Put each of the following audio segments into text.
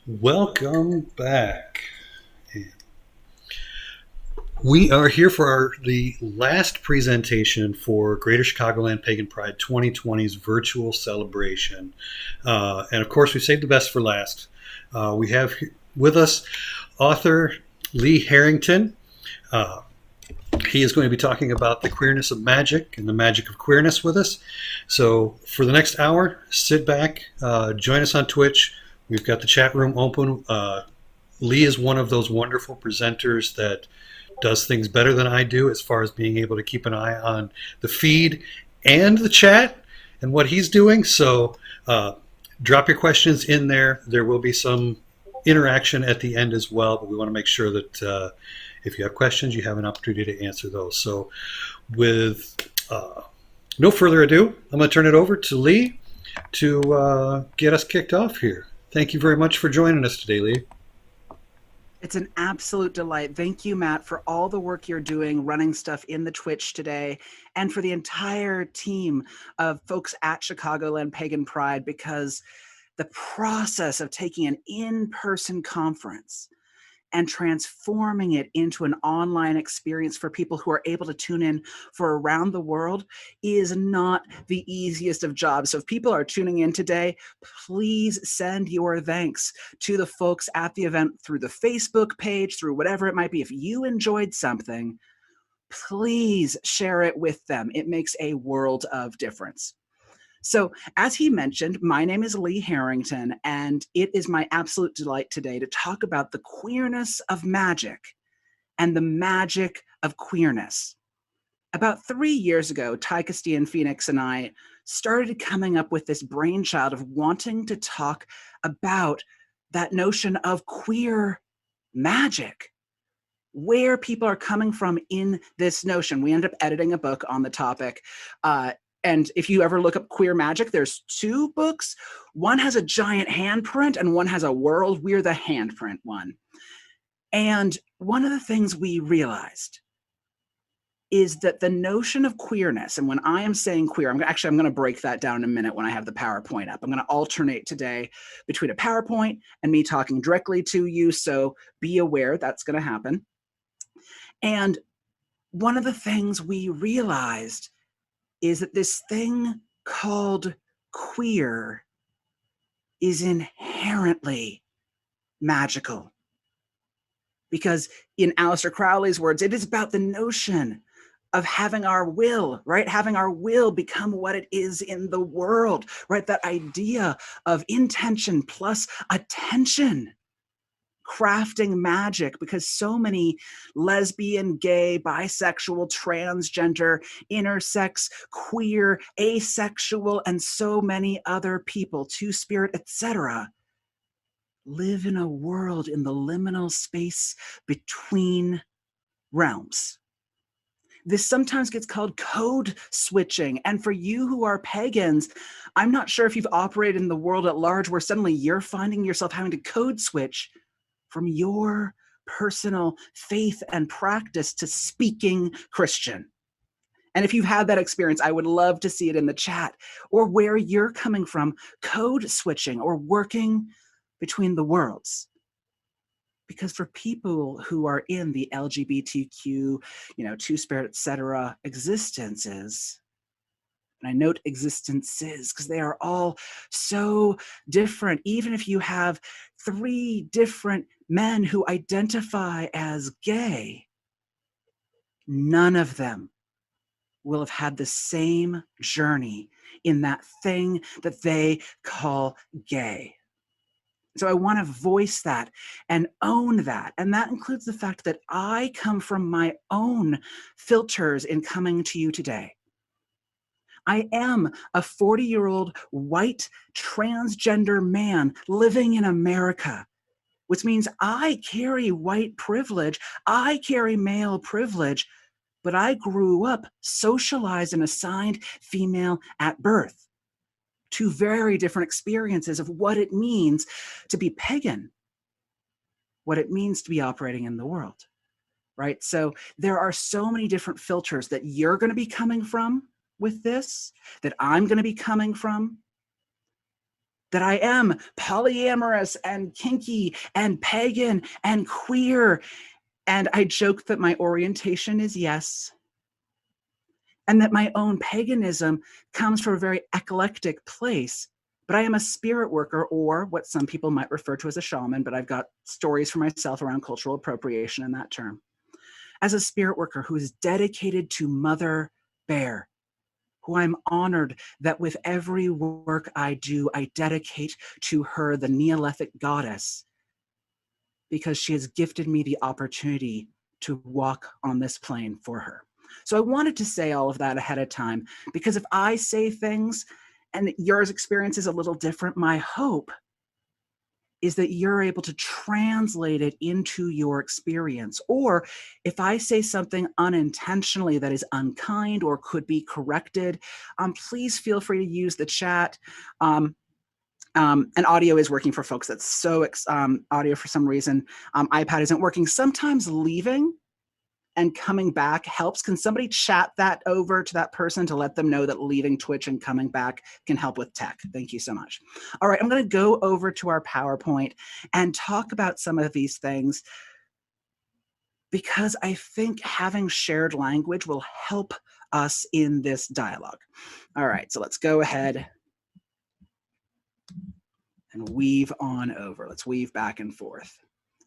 Welcome back. We are here for the last presentation for Greater Chicagoland Pagan Pride 2020's virtual celebration. And of course, we saved the best for last. We have with us author Lee Harrington. He is going to be talking about the queerness of magic and the magic of queerness with us. So for the next hour, sit back, join us on Twitch. We've got the chat room open. Lee is one of those wonderful presenters that does things better than I do as far as being able to keep an eye on the feed and the chat and what he's doing. So drop your questions in there. There will be some interaction at the end as well, but we want to make sure that if you have questions, you have an opportunity to answer those. So with no further ado, I'm going to turn it over to Lee to get us kicked off here. Thank you very much for joining us today, Lee. It's an absolute delight. Thank you, Matt, for all the work you're doing running stuff in the Twitch today, and for the entire team of folks at Chicagoland Pagan Pride, because the process of taking an in-person conference and transforming it into an online experience for people who are able to tune in for around the world is not the easiest of jobs. So if people are tuning in today, please send your thanks to the folks at the event through the Facebook page, through whatever it might be. If you enjoyed something, please share it with them. It makes a world of difference. So as he mentioned, my name is Lee Harrington, and it is my absolute delight today to talk about the queerness of magic and the magic of queerness. About 3 years ago, Ty Castillan Phoenix and I started coming up with this brainchild of wanting to talk about that notion of queer magic, where people are coming from in this notion. We ended up editing a book on the topic. And if you ever look up queer magic, there's 2 books. One has a giant handprint and one has a world. We're the handprint one. And one of the things we realized is that the notion of queerness, and when I am saying queer, I'm going to break that down in a minute when I have the PowerPoint up. I'm going to alternate today between a PowerPoint and me talking directly to you. So be aware that's going to happen. And one of the things we realized is that this thing called queer is inherently magical. Because in Aleister Crowley's words, it is about the notion of having our will, right? Having our will become what it is in the world, right? That idea of intention plus attention. Crafting magic, because so many lesbian, gay, bisexual, transgender, intersex, queer, asexual, and so many other people, two-spirit, etc., live in a world in the liminal space between realms. This sometimes gets called code switching. And for you who are pagans, I'm not sure if you've operated in the world at large where suddenly you're finding yourself having to code switch from your personal faith and practice to speaking Christian. And if you've had that experience, I would love to see it in the chat, or where you're coming from, code switching or working between the worlds. Because for people who are in the LGBTQ, two-spirit, etc. existences, and I note existences because they are all so different. Even if you have 3 different men who identify as gay, none of them will have had the same journey in that thing that they call gay. So I want to voice that and own that. And that includes the fact that I come from my own filters in coming to you today. I am a 40-year-old white transgender man living in America, which means I carry white privilege, I carry male privilege, but I grew up socialized and assigned female at birth. 2 very different experiences of what it means to be pagan, what it means to be operating in the world, right? So there are so many different filters that you're going to be coming from, with this, that I'm going to be coming from, that I am polyamorous and kinky and pagan and queer. And I joke that my orientation is yes, and that my own paganism comes from a very eclectic place. But I am a spirit worker, or what some people might refer to as a shaman, but I've got stories for myself around cultural appropriation in that term. As a spirit worker who is dedicated to Mother Bear, who I'm honored that with every work I do, I dedicate to her, the Neolithic goddess, because she has gifted me the opportunity to walk on this plane for her. So I wanted to say all of that ahead of time, because if I say things and yours experience is a little different, my hope is that you're able to translate it into your experience. Or if I say something unintentionally that is unkind or could be corrected, please feel free to use the chat. And audio is working for folks. That's so audio for some reason. iPad isn't working. Sometimes leaving and coming back helps. Can somebody chat that over to that person to let them know that leaving Twitch and coming back can help with tech? Thank you so much. All right, I'm going to go over to our PowerPoint and talk about some of these things, because I think having shared language will help us in this dialogue. All right, so let's go ahead and weave on over. Let's weave back and forth.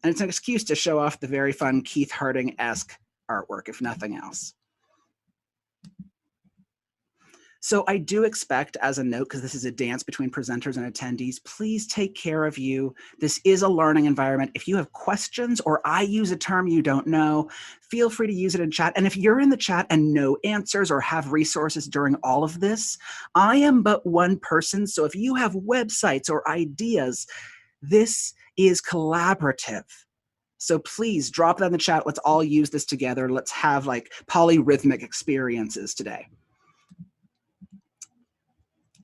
And it's an excuse to show off the very fun Keith Harding-esque artwork, if nothing else. So I do expect, as a note, because this is a dance between presenters and attendees, please take care of you. This is a learning environment. If you have questions or I use a term you don't know, feel free to use it in chat. And if you're in the chat and know answers or have resources during all of this, I am but one person. So if you have websites or ideas, this is collaborative. So please drop that in the chat. Let's all use this together. Let's have like polyrhythmic experiences today.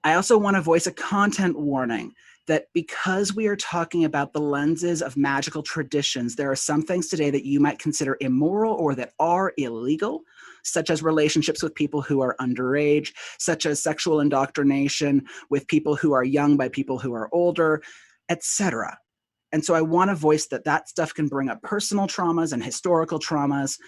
I also want to voice a content warning that because we are talking about the lenses of magical traditions, there are some things today that you might consider immoral or that are illegal, such as relationships with people who are underage, such as sexual indoctrination with people who are young by people who are older, etc. And so I want to voice that that stuff can bring up personal traumas and historical traumas,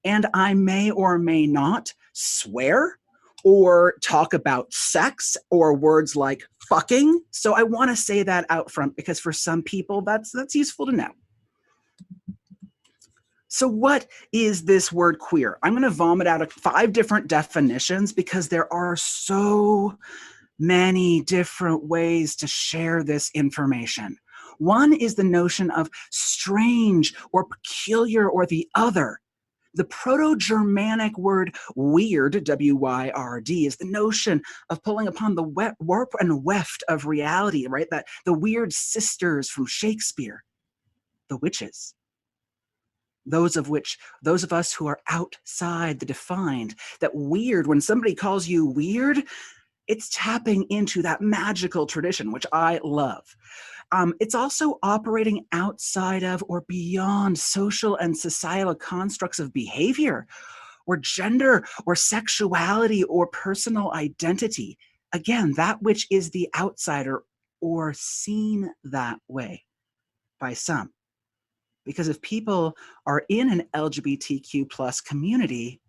and I may or may not swear or talk about sex or words like fucking. So I want to say that out front, because for some people that's useful to know. So what is this word queer? I'm going to vomit out 5 different definitions, because there are so many different ways to share this information. One is the notion of strange or peculiar or the other. The Proto-Germanic word weird, W-Y-R-D, is the notion of pulling upon the warp and weft of reality, right? That the weird sisters from Shakespeare, the witches. Those of us who are outside the defined, that weird, when somebody calls you weird, it's tapping into that magical tradition, which I love. It's also operating outside of or beyond social and societal constructs of behavior or gender or sexuality or personal identity. Again, that which is the outsider or seen that way by some. Because if people are in an LGBTQ plus community,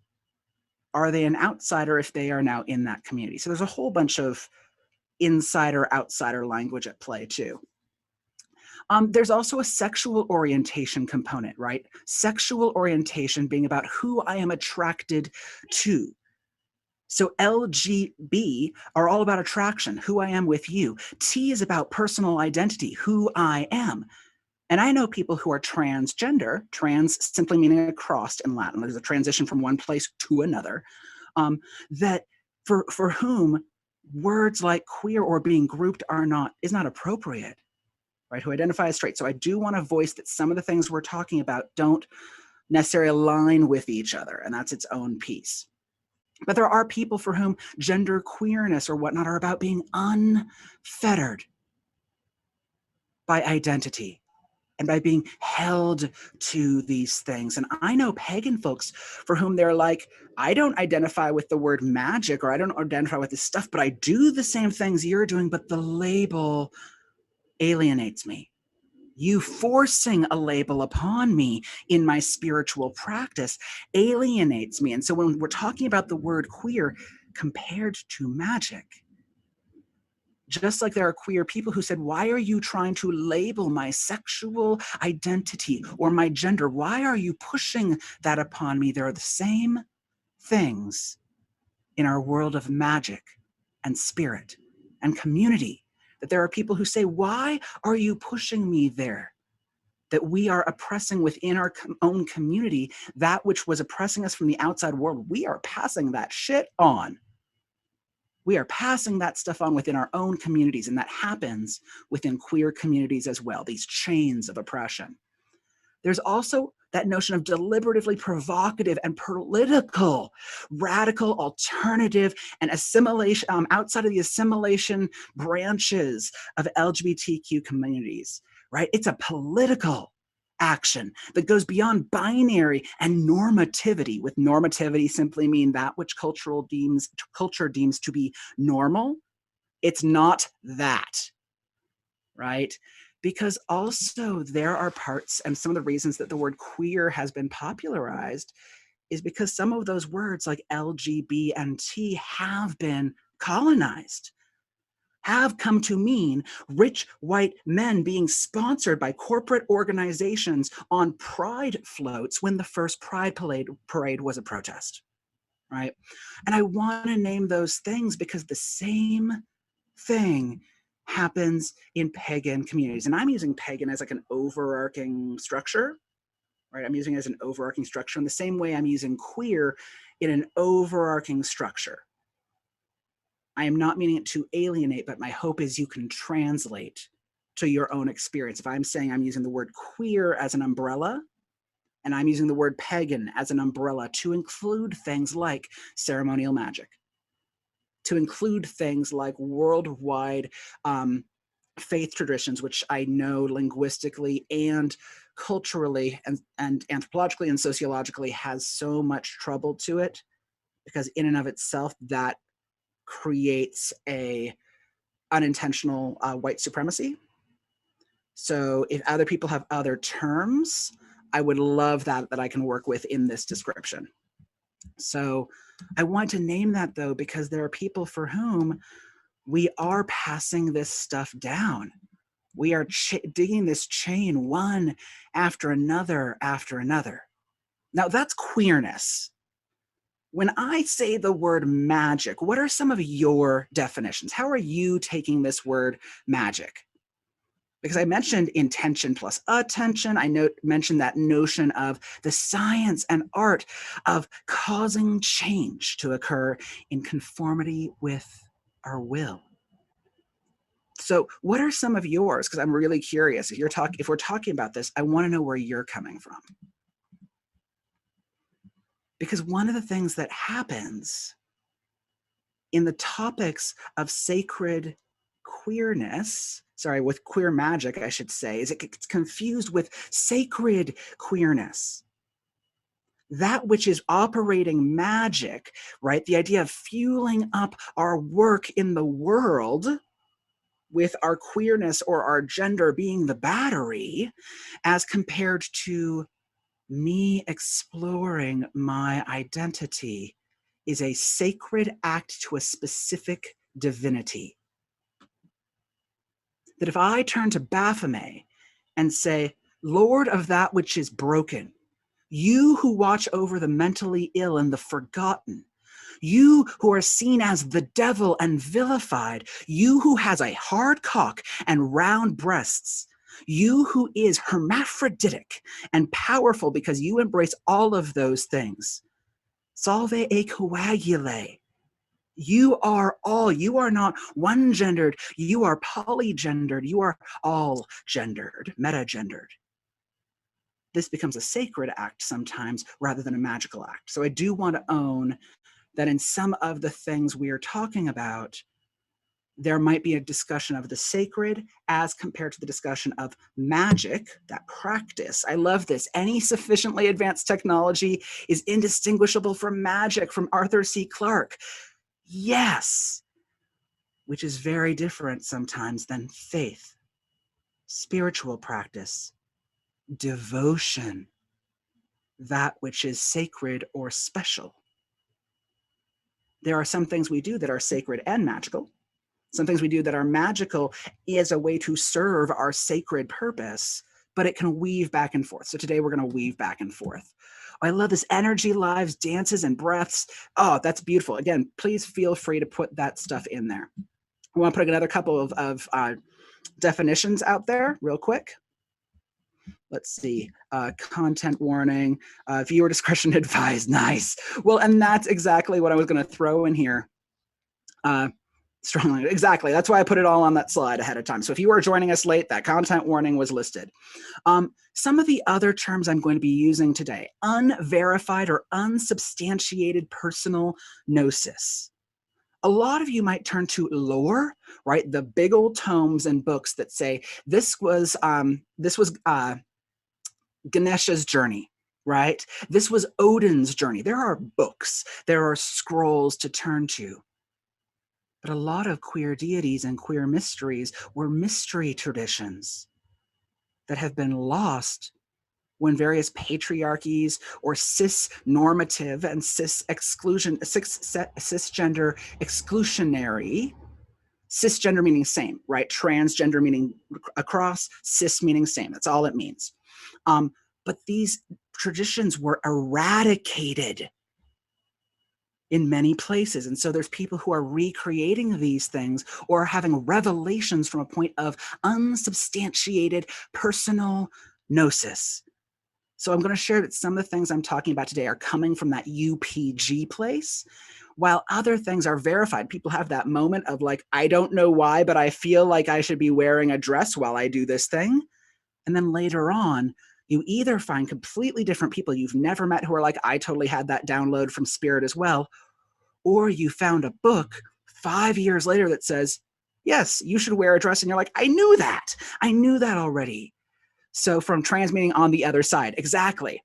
are they an outsider if they are now in that community? So there's a whole bunch of insider-outsider language at play too. There's also a sexual orientation component, right? Sexual orientation being about who I am attracted to. So LGB are all about attraction, who I am with you. T is about personal identity, who I am. And I know people who are transgender, trans simply meaning across in Latin. There's a transition from one place to another, that for whom words like queer or being grouped is not appropriate. Right, who identify as straight. So I do want to voice that some of the things we're talking about don't necessarily align with each other, and that's its own piece. But there are people for whom gender queerness or whatnot are about being unfettered by identity and by being held to these things. And I know pagan folks for whom they're like, I don't identify with the word magic, or I don't identify with this stuff, but I do the same things you're doing, but the label alienates me. You forcing a label upon me in my spiritual practice alienates me. And so when we're talking about the word queer compared to magic, just like there are queer people who said, why are you trying to label my sexual identity or my gender? Why are you pushing that upon me? There are the same things in our world of magic and spirit and community, that there are people who say, why are you pushing me there? That we are oppressing within our own community that which was oppressing us from the outside world. We are passing that shit on. We are passing that stuff on within our own communities, and that happens within queer communities as well, these chains of oppression. There's also that notion of deliberatively provocative and political, radical, alternative, and assimilation, outside of the assimilation branches of LGBTQ communities, right? It's a political action that goes beyond binary and normativity. With normativity simply mean that which culture deems to be normal. It's not that, right? Because also there are parts, and some of the reasons that the word queer has been popularized is because some of those words like LGB and T have been colonized, have come to mean rich white men being sponsored by corporate organizations on pride floats when the first pride parade was a protest, right? And I want to name those things because the same thing happens in pagan communities. And I'm using pagan as like an overarching structure, right? I'm using it as an overarching structure in the same way I'm using queer in an overarching structure. I am not meaning it to alienate, but my hope is you can translate to your own experience. If I'm saying I'm using the word queer as an umbrella, and I'm using the word pagan as an umbrella to include things like ceremonial magic, to include things like worldwide faith traditions, which I know linguistically and culturally and anthropologically and sociologically has so much trouble to it, because in and of itself, that creates a unintentional white supremacy. So if other people have other terms, I would love that I can work with in this description. So I want to name that though, because there are people for whom we are passing this stuff down. We are digging this chain one after another after another. Now that's queerness. When I say the word magic, what are some of your definitions? How are you taking this word magic? Because I mentioned intention plus attention. I mentioned that notion of the science and art of causing change to occur in conformity with our will. So what are some of yours? Because I'm really curious. If we're talking about this, I want to know where you're coming from. Because one of the things that happens in the topics of sacred queerness, with queer magic, I should say, is it gets confused with sacred queerness. That which is operating magic, right? The idea of fueling up our work in the world with our queerness or our gender being the battery, as compared to me exploring my identity, is a sacred act to a specific divinity. That if I turn to Baphomet and say, Lord of that which is broken, you who watch over the mentally ill and the forgotten, you who are seen as the devil and vilified, you who has a hard cock and round breasts, you who is hermaphroditic and powerful because you embrace all of those things. Salve e coagule. You are all. You are not one gendered. You are polygendered. You are all gendered, metagendered. This becomes a sacred act sometimes rather than a magical act. So I do want to own that in some of the things we are talking about, there might be a discussion of the sacred as compared to the discussion of magic, that practice. I love this. Any sufficiently advanced technology is indistinguishable from magic, from Arthur C. Clarke. Yes, which is very different sometimes than faith, spiritual practice, devotion, that which is sacred or special. There are some things we do that are sacred and magical. Some things we do that are magical is a way to serve our sacred purpose, but it can weave back and forth. So today we're going to weave back and forth. I love this energy, lives, dances, and breaths. Oh, that's beautiful. Again, please feel free to put that stuff in there. I want to put another couple of definitions out there real quick. Let's see, content warning, viewer discretion advised. Nice. Well, and that's exactly what I was going to throw in here. Strongly, exactly. That's why I put it all on that slide ahead of time. So if you are joining us late, that content warning was listed. Some of the other terms I'm going to be using today: unverified or unsubstantiated personal gnosis. A lot of you might turn to lore, right? The big old tomes and books that say this was Ganesha's journey, right? This was Odin's journey. There are books, there are scrolls to turn to. But a lot of queer deities and queer mysteries were mystery traditions that have been lost when various patriarchies or cis-normative and cisgender exclusionary, cisgender meaning same, right? Transgender meaning across, cis meaning same. That's all it means. But these traditions were eradicated in many places. And so there's people who are recreating these things or having revelations from a point of unsubstantiated personal gnosis. So I'm going to share that some of the things I'm talking about today are coming from that UPG place, while other things are verified. People have that moment of like, I don't know why, but I feel like I should be wearing a dress while I do this thing. And then later on, you either find completely different people you've never met who are like, I totally had that download from Spirit as well. Or you found a book 5 years later that says, yes, you should wear a dress. And you're like, I knew that. I knew that already. So from trans meaning on the other side. Exactly.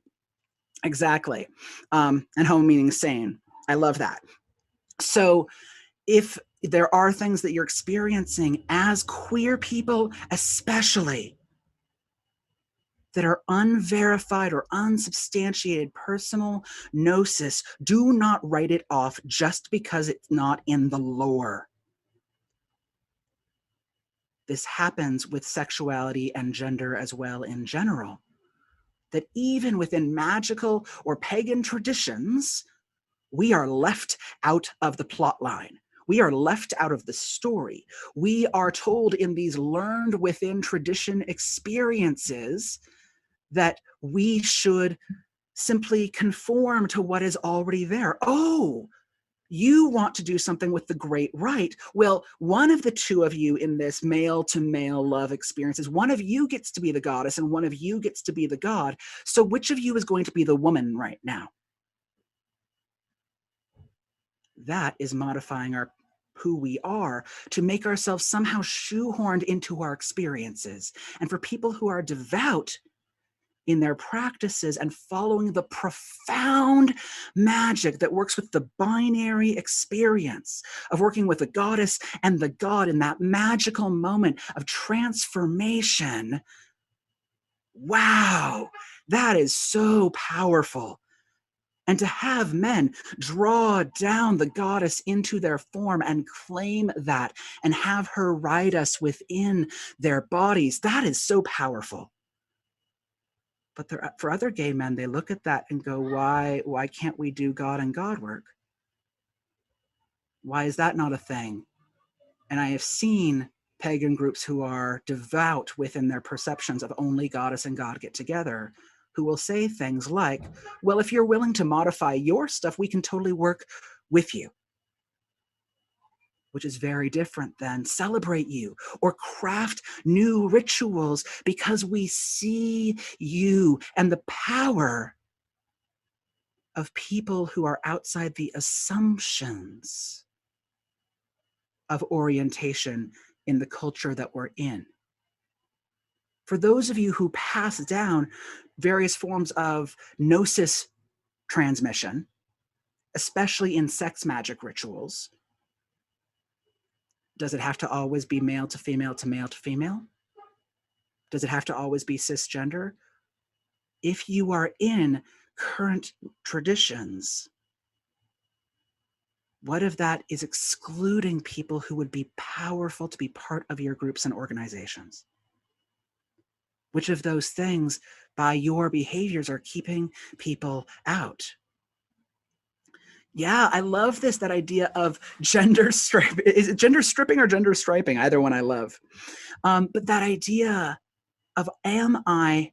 Exactly. And homo meaning sane. I love that. So if there are things that you're experiencing as queer people, especially, that are unverified or unsubstantiated personal gnosis, do not write it off just because it's not in the lore. This happens with sexuality and gender as well in general. That even within magical or pagan traditions, we are left out of the plot line. We are left out of the story. We are told in these learned within tradition experiences that we should simply conform to what is already there. Oh, you want to do something with the great right. Well, one of the two of you in this male to male love experiences, one of you gets to be the goddess and one of you gets to be the god. So which of you is going to be the woman right now? That is modifying who we are to make ourselves somehow shoehorned into our experiences. And for people who are devout in their practices and following the profound magic that works with the binary experience of working with the goddess and the god in that magical moment of transformation. Wow, that is so powerful. And to have men draw down the goddess into their form and claim that and have her ride us within their bodies, that is so powerful. But for other gay men, they look at that and go, why can't we do God and God work? Why is that not a thing? And I have seen pagan groups who are devout within their perceptions of only goddess and God get together, who will say things like, well, if you're willing to modify your stuff, we can totally work with you. Which is very different than celebrate you or craft new rituals because we see you and the power of people who are outside the assumptions of orientation in the culture that we're in. For those of you who pass down various forms of gnosis transmission, especially in sex magic rituals, does it have to always be male to female to male to female? Does it have to always be cisgender? If you are in current traditions, what if that is excluding people who would be powerful to be part of your groups and organizations? Which of those things, by your behaviors, are keeping people out? Yeah, I love this, that idea of gender strip. Is it gender stripping or gender striping? Either one I love. But that idea of am I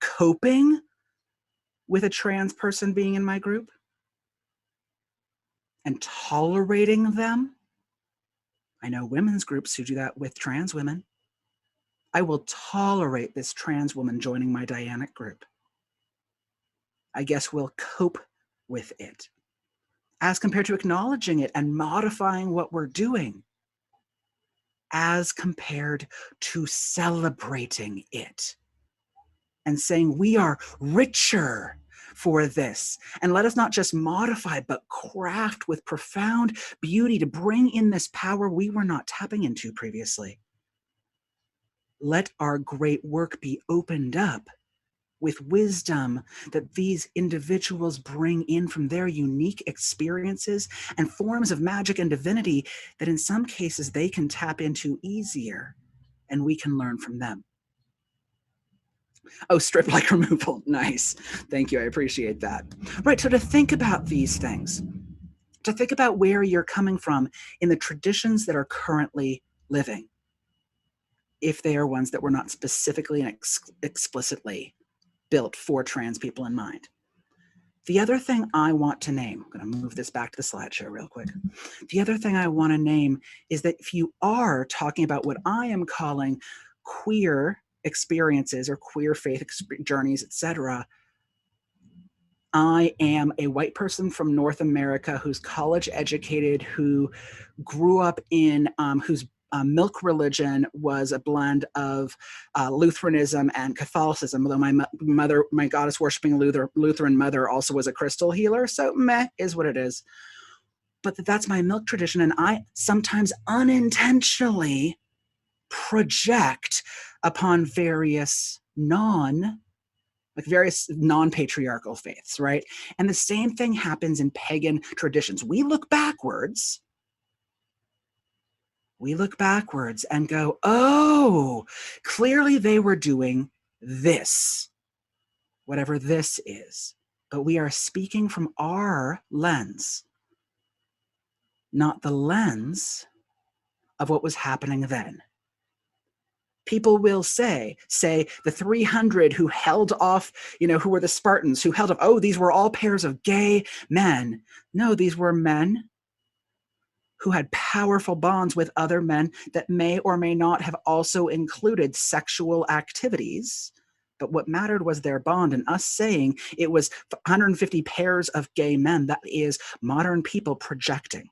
coping with a trans person being in my group and tolerating them? I know women's groups who do that with trans women. I will tolerate this trans woman joining my Dianic group. I guess we'll cope with it, as compared to acknowledging it and modifying what we're doing, as compared to celebrating it and saying we are richer for this. And let us not just modify, but craft with profound beauty to bring in this power we were not tapping into previously. Let our great work be opened up with wisdom that these individuals bring in from their unique experiences and forms of magic and divinity that in some cases they can tap into easier, and we can learn from them. Oh, strip-like removal. Nice. Thank you. I appreciate that. Right. So to think about these things, to think about where you're coming from in the traditions that are currently living, if they are ones that were not specifically and explicitly built for trans people in mind. The other thing I want to name, I'm going to move this back to the slideshow real quick. The other thing I want to name is that if you are talking about what I am calling queer experiences or queer faith journeys, etc., I am a white person from North America who's college educated, who grew up in, whose milk religion was a blend of Lutheranism and Catholicism, although my goddess worshiping Lutheran mother also was a crystal healer, so meh is what it is. But that's my milk tradition, and I sometimes unintentionally project upon various non-patriarchal faiths, right? And the same thing happens in pagan traditions. We look backwards and go, oh, clearly they were doing this, whatever this is. But we are speaking from our lens, not the lens of what was happening then. People will say the 300 who held off, who were the Spartans, who held off, oh, these were all pairs of gay men. No, these were men who had powerful bonds with other men that may or may not have also included sexual activities. But what mattered was their bond, and us saying it was 150 pairs of gay men, that is modern people projecting,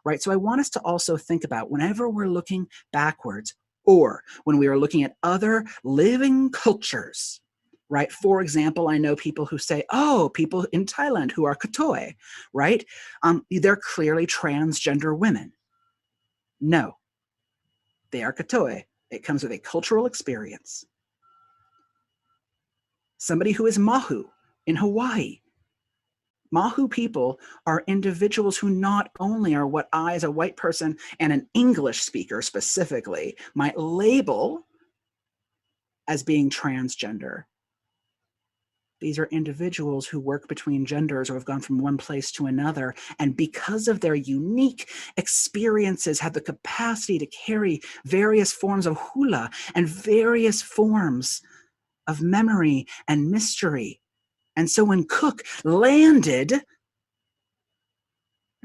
right? So I want us to also think about, whenever we're looking backwards, or when we are looking at other living cultures, right? For example, I know people who say, oh, people in Thailand who are katoi, right? They're clearly transgender women. No, they are katoi. It comes with a cultural experience. Somebody who is Mahu in Hawaii. Mahu people are individuals who not only are what I, as a white person and an English speaker specifically, might label as being transgender. These are individuals who work between genders or have gone from one place to another, and because of their unique experiences have the capacity to carry various forms of hula and various forms of memory and mystery. And so when Cook landed and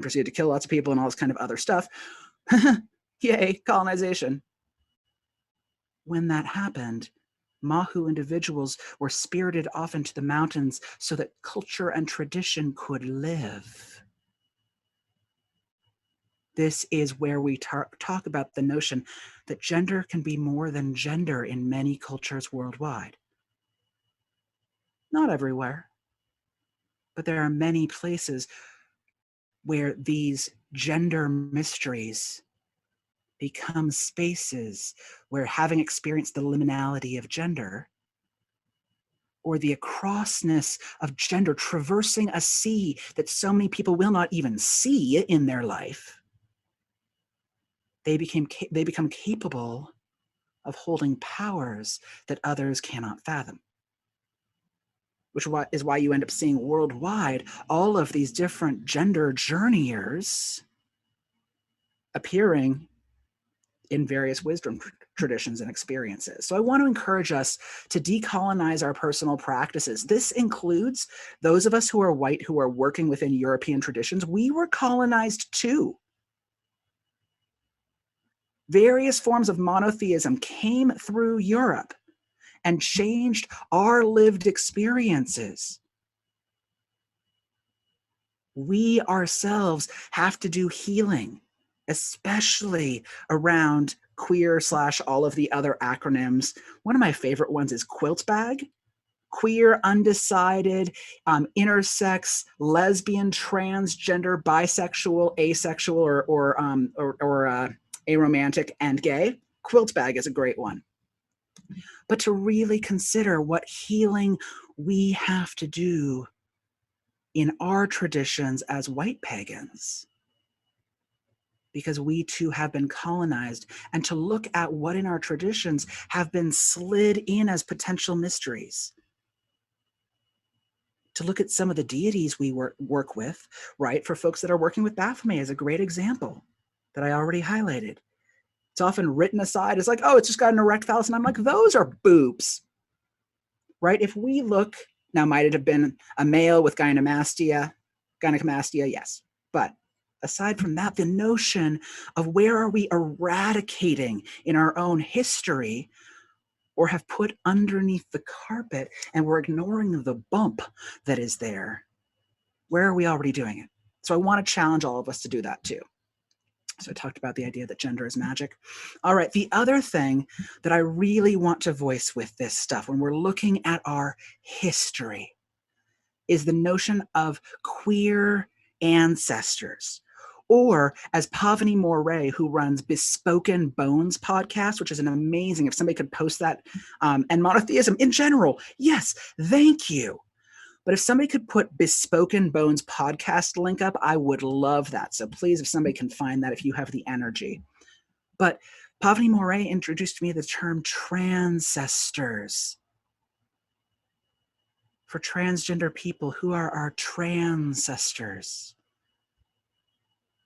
proceeded to kill lots of people and all this kind of other stuff, yay, colonization. When that happened, Mahu individuals were spirited off into the mountains so that culture and tradition could live. This is where we talk about the notion that gender can be more than gender in many cultures worldwide. Not everywhere, but there are many places where these gender mysteries become spaces where, having experienced the liminality of gender, or the acrossness of gender, traversing a sea that so many people will not even see in their life, they become capable of holding powers that others cannot fathom. Which is why you end up seeing worldwide all of these different gender journeyers appearing in various wisdom traditions and experiences. So I want to encourage us to decolonize our personal practices. This includes those of us who are white, who are working within European traditions. We were colonized too. Various forms of monotheism came through Europe and changed our lived experiences. We ourselves have to do healing, especially around queer / all of the other acronyms. One of my favorite ones is quilt bag. Queer, undecided, intersex, lesbian, transgender, bisexual, asexual, or aromantic, and gay. Quilt bag is a great one. But to really consider what healing we have to do in our traditions as white pagans, because we too have been colonized, and to look at what in our traditions have been slid in as potential mysteries. To look at some of the deities we work with, right? For folks that are working with Baphomet is a great example that I already highlighted. It's often written aside as like, oh, it's just got an erect phallus. And I'm like, those are boobs, right? If we look, now might it have been a male with gynecomastia? Yes. But aside from that, the notion of where are we eradicating in our own history, or have put underneath the carpet, and we're ignoring the bump that is there. Where are we already doing it? So I want to challenge all of us to do that too. So I talked about the idea that gender is magic. All right, the other thing that I really want to voice with this stuff when we're looking at our history is the notion of queer ancestors. Or as Pavani Moray, who runs Bespoken Bones podcast, which is an amazing, if somebody could post that, and monotheism in general, yes, thank you. But if somebody could put Bespoken Bones podcast link up, I would love that. So please, if somebody can find that, if you have the energy. But Pavani Moray introduced me the term transcestors. For transgender people, who are our transcestors?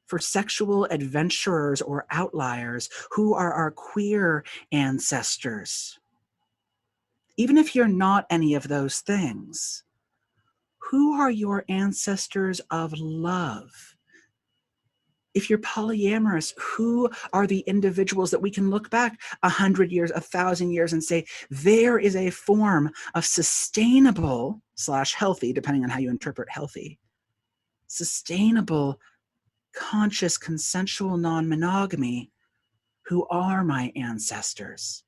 For sexual adventurers or outliers, who are our queer ancestors? Even if you're not any of those things, who are your ancestors of love? If you're polyamorous, who are the individuals that we can look back 100 years, 1,000 years and say, there is a form of sustainable / healthy, depending on how you interpret healthy, sustainable, conscious, consensual non-monogamy, who are my ancestors?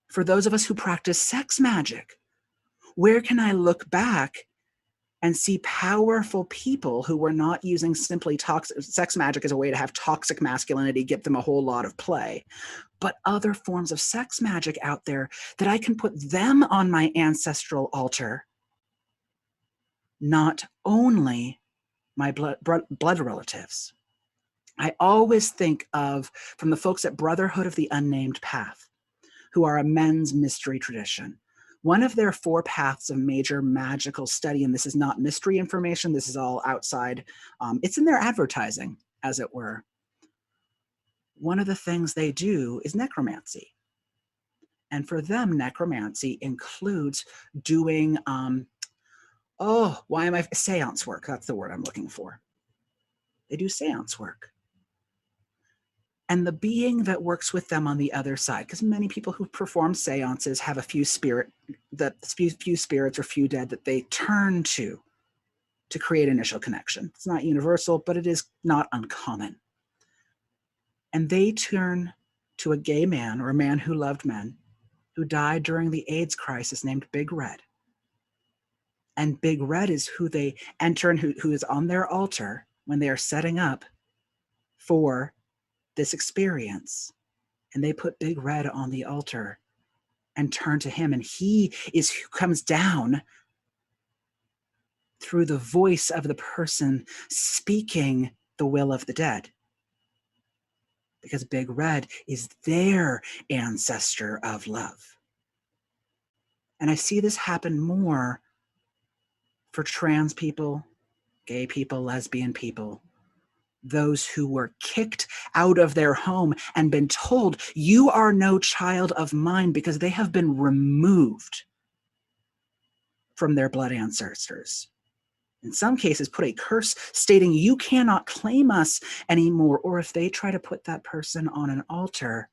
For those of us who practice sex magic, where can I look back and see powerful people who were not using simply sex magic as a way to have toxic masculinity, get them a whole lot of play, but other forms of sex magic out there that I can put them on my ancestral altar, not only my blood relatives. I always think of, from the folks at Brotherhood of the Unnamed Path, who are a men's mystery tradition. One of their 4 paths of major magical study, and this is not mystery information, this is all outside, it's in their advertising, as it were. One of the things they do is necromancy. And for them, necromancy includes doing, seance work. That's the word I'm looking for. They do seance work. And the being that works with them on the other side, because many people who perform seances have a few spirits or few dead that they turn to to create initial connection. It's not universal, but it is not uncommon. And they turn to a gay man or a man who loved men who died during the AIDS crisis named Big Red. And Big Red is who they enter and who is on their altar when they are setting up for this experience. And they put Big Red on the altar and turn to him. And he is who comes down through the voice of the person speaking the will of the dead. Because Big Red is their ancestor of love. And I see this happen more for trans people, gay people, lesbian people, those who were kicked out of their home and been told, you are no child of mine, because they have been removed from their blood ancestors. In some cases, put a curse stating you cannot claim us anymore. Or if they try to put that person on an altar,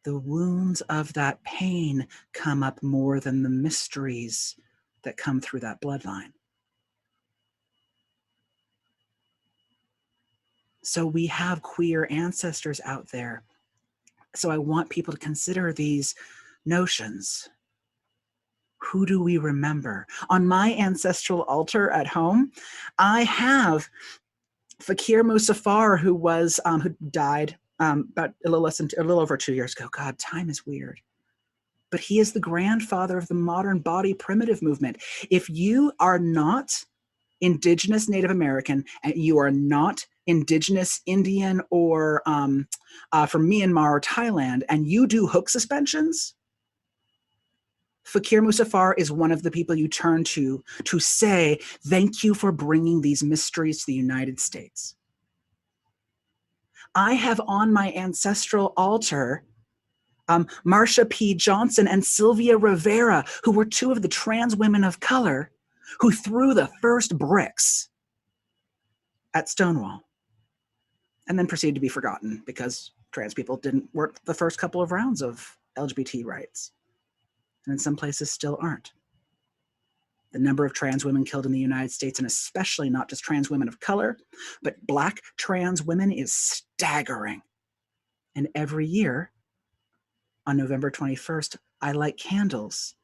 the wounds of that pain come up more than the mysteries that come through that bloodline. So we have queer ancestors out there. So I want people to consider these notions. Who do we remember? On my ancestral altar at home, I have Fakir Musafar, who died about a little over 2 years ago. God, time is weird. But he is the grandfather of the modern body primitive movement. If you are not Indigenous Native American and you are not Indigenous Indian or from Myanmar or Thailand, and you do hook suspensions, Fakir Musafar is one of the people you turn to say, thank you for bringing these mysteries to the United States. I have on my ancestral altar Marsha P. Johnson and Sylvia Rivera, who were two of the trans women of color who threw the first bricks at Stonewall and then proceeded to be forgotten because trans people didn't work the first couple of rounds of LGBT rights. And in some places still aren't. The number of trans women killed in the United States, and especially not just trans women of color, but Black trans women, is staggering. And every year, on November 21st, I light candles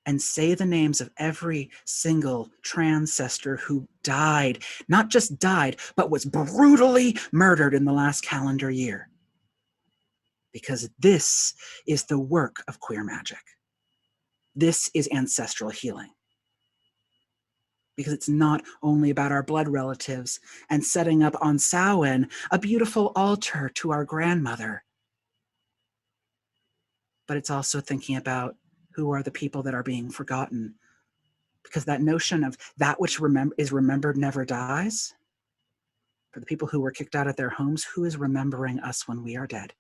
and say the names of every single transcestor who died, not just died, but was brutally murdered in the last calendar year. Because this is the work of queer magic. This is ancestral healing. Because it's not only about our blood relatives and setting up on Samhain a beautiful altar to our grandmother, but it's also thinking about who are the people that are being forgotten. Because that notion of that which is remembered never dies, for the people who were kicked out of their homes, who is remembering us when we are dead?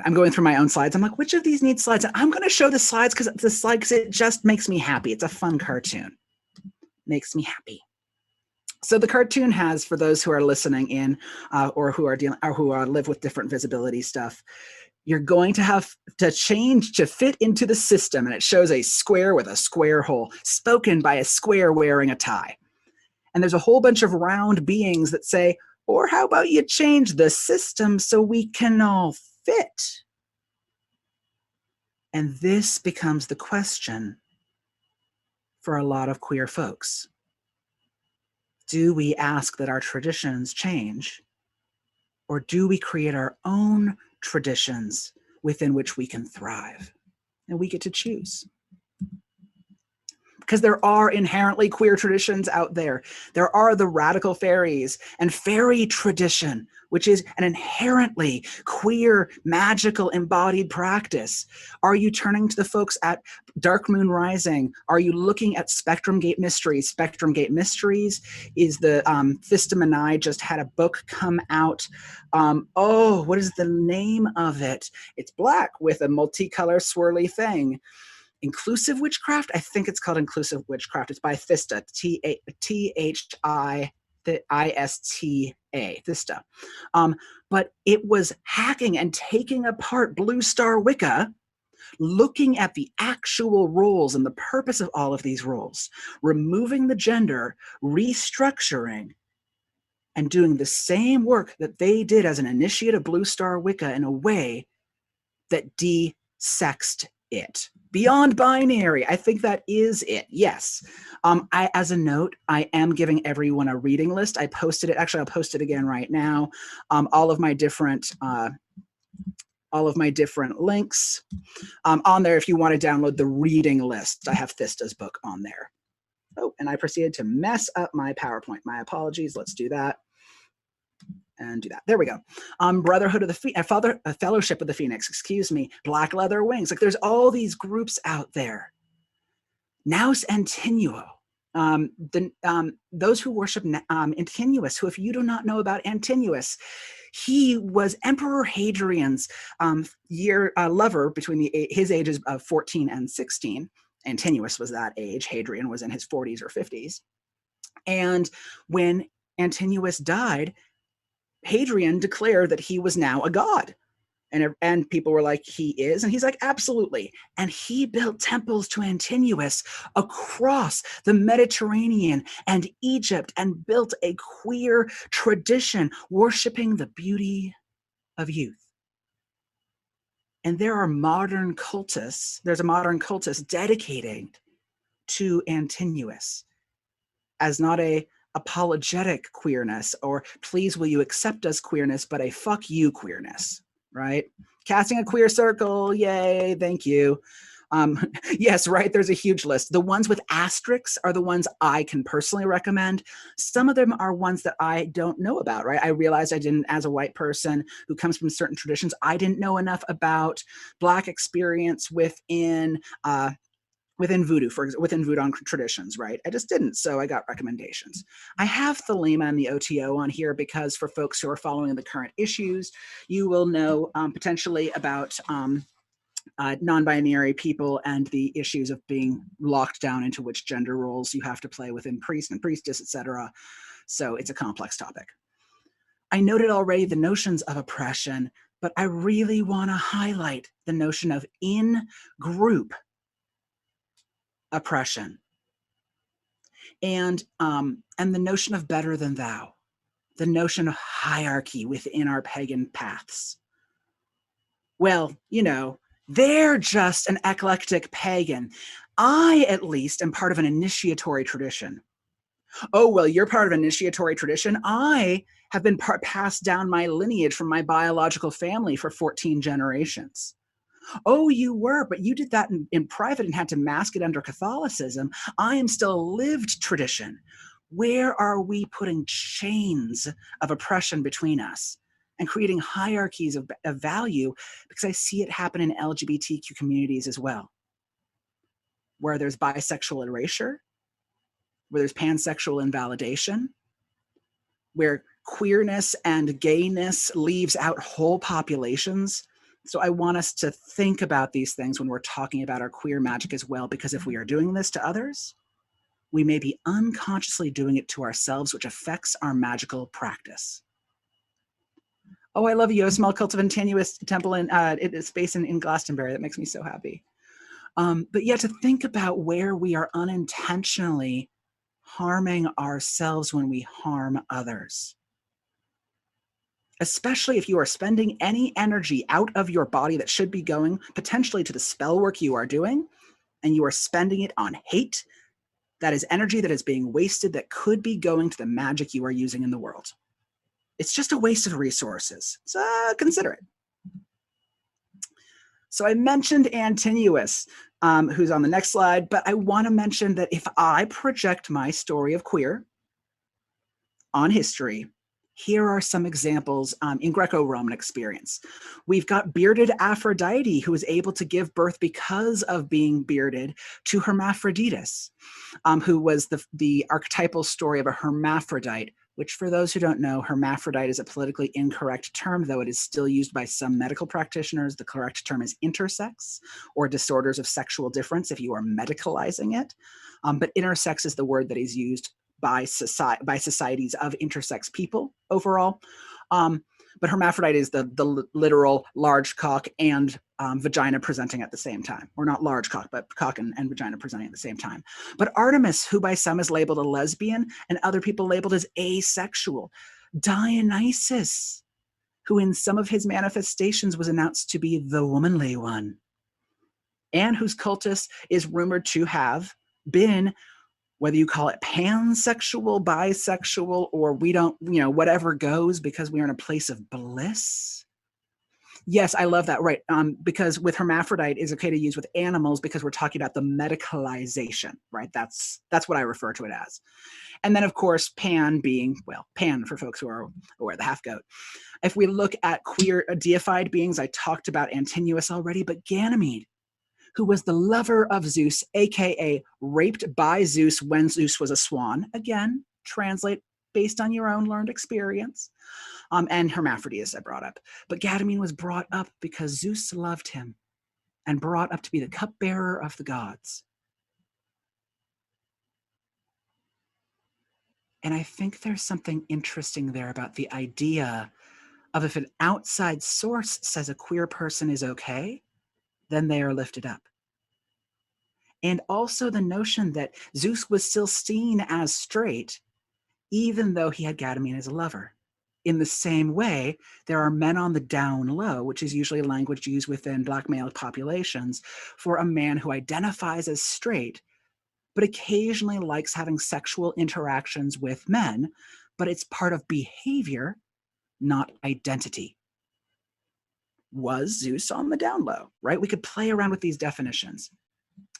I'm going through my own slides. I'm like, which of these needs slides? I'm going to show the slides because it just makes me happy. It's a fun cartoon. Makes me happy. So the cartoon has, for those who are listening in or who live with different visibility stuff, you're going to have to change to fit into the system. And it shows a square with a square hole, spoken by a square wearing a tie. And there's a whole bunch of round beings that say, or how about you change the system so we can all fit? And this becomes the question for a lot of queer folks. Do we ask that our traditions change, or do we create our own traditions within which we can thrive? And we get to choose. Because there are inherently queer traditions out there. There are the radical fairies and fairy tradition, which is an inherently queer, magical, embodied practice. Are you turning to the folks at Dark Moon Rising? Are you looking at Spectrum Gate Mysteries? Spectrum Gate Mysteries is the Fistum and I just had a book come out. What is the name of it? It's black with a multicolor swirly thing. Inclusive Witchcraft? I think it's called Inclusive Witchcraft. It's by Thista, Thista, Thista. But it was hacking and taking apart Blue Star Wicca looking at the actual roles and the purpose of all of these roles, removing the gender, restructuring, and doing the same work that they did as an initiate of Blue Star Wicca in a way that de-sexed it. Beyond binary, I think that is it. Yes. As a note, I am giving everyone a reading list. I posted it. Actually, I'll post it again right now. All of my different links on there. If you want to download the reading list, I have Thista's book on there. Oh, and I proceeded to mess up my PowerPoint. My apologies. Let's do that. And do that. There we go. Brotherhood of the Fellowship of the Phoenix, excuse me. Black Leather Wings. Like there's all these groups out there. Naus Antinuo. Those who worship Antinuus, who if you do not know about Antinuus, he was Emperor Hadrian's lover between his ages of 14 and 16. Antinuus was that age. Hadrian was in his 40s or 50s. And when Antinuus died, Hadrian declared that he was now a god. And people were like, he is? And he's like, absolutely. And he built temples to Antinuus across the Mediterranean and Egypt and built a queer tradition worshiping the beauty of youth. And there are modern cultists. There's a modern cultist dedicating to Antinuus as not a apologetic queerness or please will you accept us queerness, but a fuck you queerness, right? Casting a queer circle, yay, thank you. Yes, right, there's a huge list. The ones with asterisks are the ones I can personally recommend. Some of them are ones that I don't know about, right? I realized I didn't, as a white person who comes from certain traditions, I didn't know enough about Black experience within voodoo, within voodoo traditions, right? I just didn't, so I got recommendations. I have Thelema and the OTO on here because for folks who are following the current issues, you will know potentially about non-binary people and the issues of being locked down into which gender roles you have to play within priest and priestess, etc. So it's a complex topic. I noted already the notions of oppression, but I really want to highlight the notion of in-group oppression and the notion of better than thou, the notion of hierarchy within our pagan paths. Well, you know, they're just an eclectic pagan. I, at least, am part of an initiatory tradition. Oh, well, you're part of an initiatory tradition. I have been passed down my lineage from my biological family for 14 generations. Oh, you were, but you did that in private and had to mask it under Catholicism. I am still a lived tradition. Where are we putting chains of oppression between us and creating hierarchies of value? Because I see it happen in LGBTQ communities as well, where there's bisexual erasure, where there's pansexual invalidation, where queerness and gayness leaves out whole populations. So I want us to think about these things when we're talking about our queer magic as well, because if we are doing this to others, we may be unconsciously doing it to ourselves, which affects our magical practice. Oh, I love you. A small cult of Antinuus temple in space in Glastonbury. That makes me so happy. But yeah, to think about where we are unintentionally harming ourselves when we harm others. Especially if you are spending any energy out of your body that should be going potentially to the spell work you are doing, and you are spending it on hate, that is energy that is being wasted that could be going to the magic you are using in the world. It's just a waste of resources. So consider it. So I mentioned Antinuus, who's on the next slide, but I want to mention that if I project my story of queer on history, here are some examples in Greco-Roman experience. We've got bearded Aphrodite, who was able to give birth because of being bearded to Hermaphroditus, who was the archetypal story of a hermaphrodite, which for those who don't know, hermaphrodite is a politically incorrect term, though it is still used by some medical practitioners. The correct term is intersex, or disorders of sexual difference if you are medicalizing it. But intersex is the word that is used by societies of intersex people overall. But hermaphrodite is the literal large cock and vagina presenting at the same time. Or not large cock, but cock and vagina presenting at the same time. But Artemis, who by some is labeled a lesbian and other people labeled as asexual. Dionysus, who in some of his manifestations was announced to be the womanly one, and whose cultus is rumored to have been, whether you call it pansexual, bisexual, or we don't, whatever goes, because we are in a place of bliss. Yes, I love that. Right. Because with hermaphrodite is okay to use with animals because we're talking about the medicalization, right? That's what I refer to it as. And then, of course, pan being, well, pan for folks who are aware, the half goat. If we look at queer deified beings, I talked about Antinous already, but Ganymede, who was the lover of Zeus, aka raped by Zeus when Zeus was a swan. Again, translate based on your own learned experience. And Hermaphroditus I brought up. But Ganymede was brought up because Zeus loved him and brought up to be the cupbearer of the gods. And I think there's something interesting there about the idea of if an outside source says a queer person is okay, then they are lifted up. And also the notion that Zeus was still seen as straight, even though he had Ganymede as a lover. In the same way, there are men on the down low, which is usually language used within Black male populations for a man who identifies as straight, but occasionally likes having sexual interactions with men, but it's part of behavior, not identity. Was Zeus on the down low, right? We could play around with these definitions.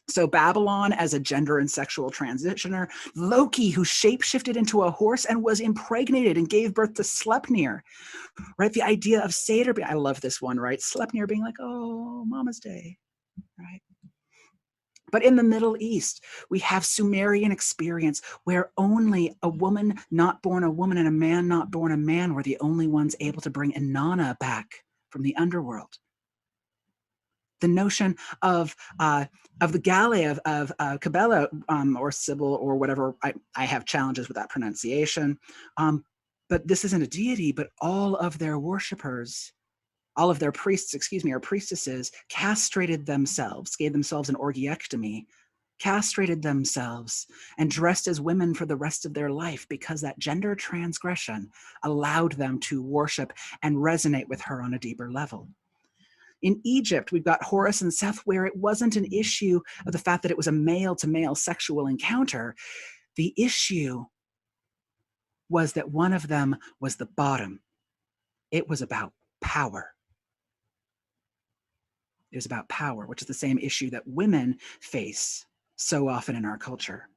So Babylon as a gender and sexual transitioner, Loki who shapeshifted into a horse and was impregnated and gave birth to Sleipnir, right? The idea of satyr, I love this one, right? Sleipnir being like, oh, mama's day, right? But in the Middle East, we have Sumerian experience where only a woman not born a woman and a man not born a man were the only ones able to bring Inanna back from the underworld. The notion of the Galley of Cabela or Sybil or whatever, I have challenges with that pronunciation, but this isn't a deity, but all of their worshippers, all of their priests, or priestesses, castrated themselves, gave themselves an orgiectomy, castrated themselves, and dressed as women for the rest of their life because that gender transgression allowed them to worship and resonate with her on a deeper level. In Egypt, we've got Horus and Seth, where it wasn't an issue of the fact that it was a male-to-male sexual encounter. The issue was that one of them was the bottom. It was about power. It was about power, which is the same issue that women face so often in our culture.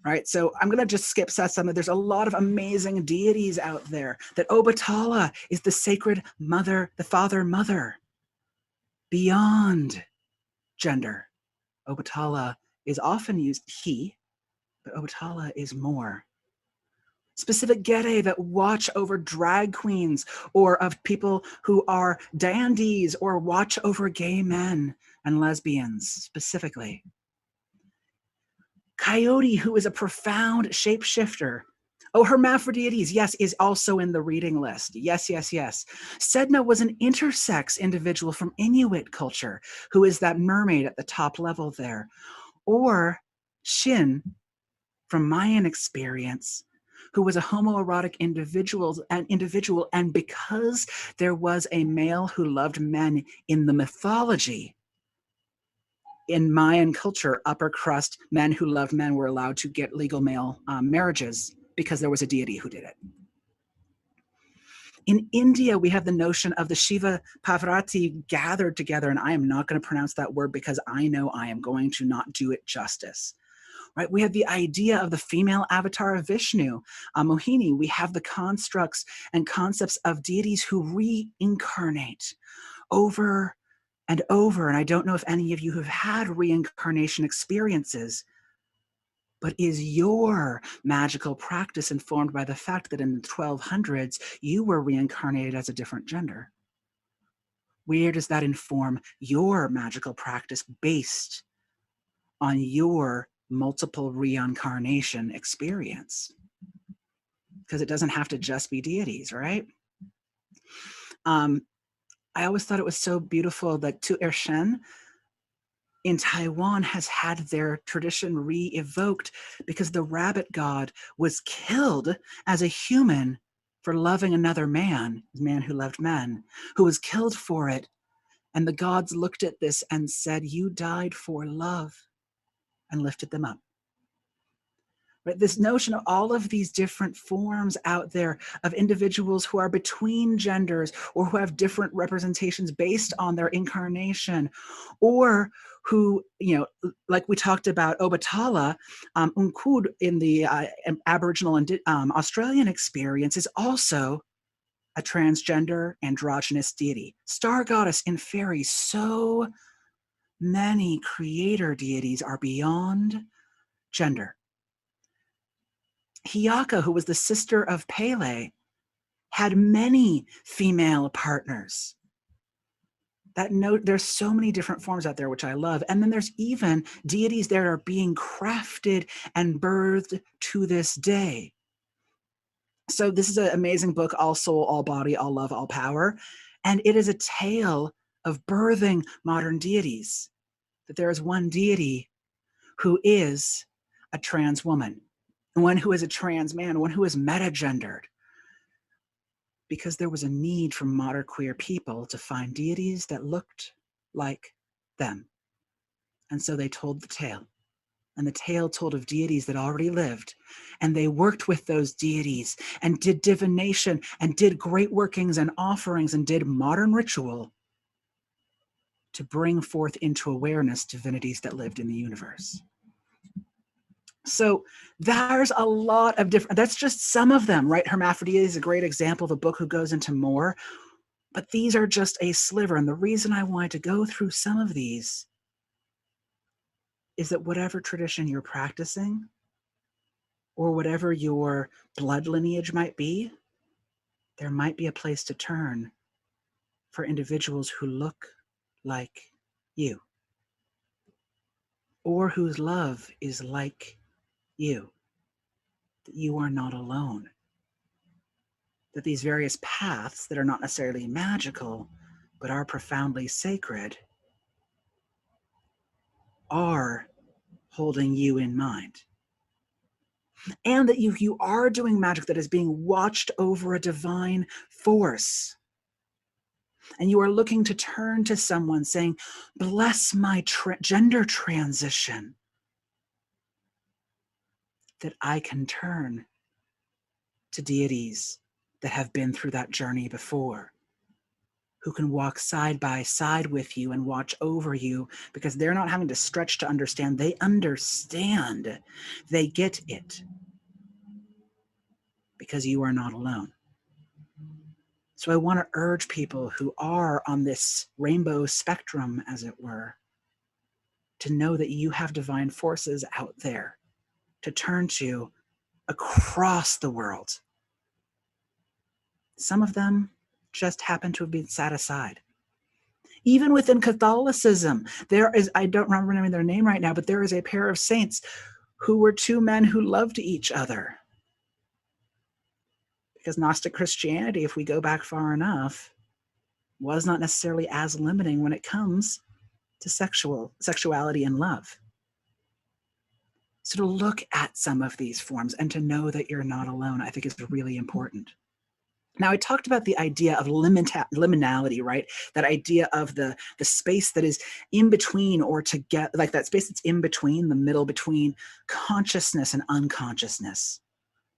All right, so I'm going to just skip some. There's a lot of amazing deities out there. That Obatala is the sacred mother, the father-mother. Beyond gender. Obatala is often used he, but Obatala is more. Specific gere that watch over drag queens or of people who are dandies or watch over gay men and lesbians specifically. Coyote, who is a profound shapeshifter. Oh, Hermaphrodites, yes, is also in the reading list. Yes, yes, yes. Sedna was an intersex individual from Inuit culture, who is that mermaid at the top level there. Or Shin, from Mayan experience, who was a homoerotic individual, and because there was a male who loved men in the mythology, in Mayan culture, upper crust men who loved men were allowed to get legal male marriages because there was a deity who did it. In India, we have the notion of the Shiva Parvati gathered together, and I am not going to pronounce that word because I know I am going to not do it justice. Right? We have the idea of the female avatar of Vishnu, Mohini. We have the constructs and concepts of deities who reincarnate over and over. And I don't know if any of you have had reincarnation experiences, but is your magical practice informed by the fact that in the 1200s, you were reincarnated as a different gender? Where does that inform your magical practice based on your multiple reincarnation experience? Because it doesn't have to just be deities, right? I always thought it was so beautiful that Tu Erchen in Taiwan has had their tradition re-evoked because the rabbit god was killed as a human for loving another man, a man who loved men, who was killed for it. And the gods looked at this and said, "You died for love," and lifted them up. Right? This notion of all of these different forms out there of individuals who are between genders or who have different representations based on their incarnation, or who, like we talked about Obatala, Unkud in the Aboriginal and Australian experience is also a transgender androgynous deity. Star goddess in fairy, so many creator deities are beyond gender. Hiaka, who was the sister of Pele, had many female partners. There's so many different forms out there, which I love. And then there's even deities that are being crafted and birthed to this day. So this is an amazing book, All Soul, All Body, All Love, All Power. And it is a tale of birthing modern deities. That there is one deity who is a trans woman, one who is a trans man, one who is metagendered. Because there was a need for modern queer people to find deities that looked like them. And so they told the tale. And the tale told of deities that already lived. And they worked with those deities and did divination and did great workings and offerings and did modern ritual to bring forth into awareness divinities that lived in the universe. So there's a lot of different, that's just some of them, right? Hermaphrodite is a great example of a book who goes into more, but these are just a sliver. And the reason I wanted to go through some of these is that whatever tradition you're practicing or whatever your blood lineage might be, there might be a place to turn for individuals who look like you or whose love is like you, that you are not alone, that these various paths that are not necessarily magical but are profoundly sacred are holding you in mind. And that you are doing magic that is being watched over a divine force. And you are looking to turn to someone saying, bless my gender transition, that I can turn to deities that have been through that journey before, who can walk side by side with you and watch over you, because they're not having to stretch to understand. They understand. They get it. Because you are not alone. So I want to urge people who are on this rainbow spectrum, as it were, to know that you have divine forces out there to turn to across the world. Some of them just happen to have been set aside. Even within Catholicism, there is, I don't remember their name right now, but there is a pair of saints who were two men who loved each other. Because Gnostic Christianity, if we go back far enough, was not necessarily as limiting when it comes to sexuality and love. So to look at some of these forms and to know that you're not alone, I think is really important. Now, I talked about the idea of liminality, right? That idea of the space that is in between, or to get, like that space that's in between, the middle between consciousness and unconsciousness,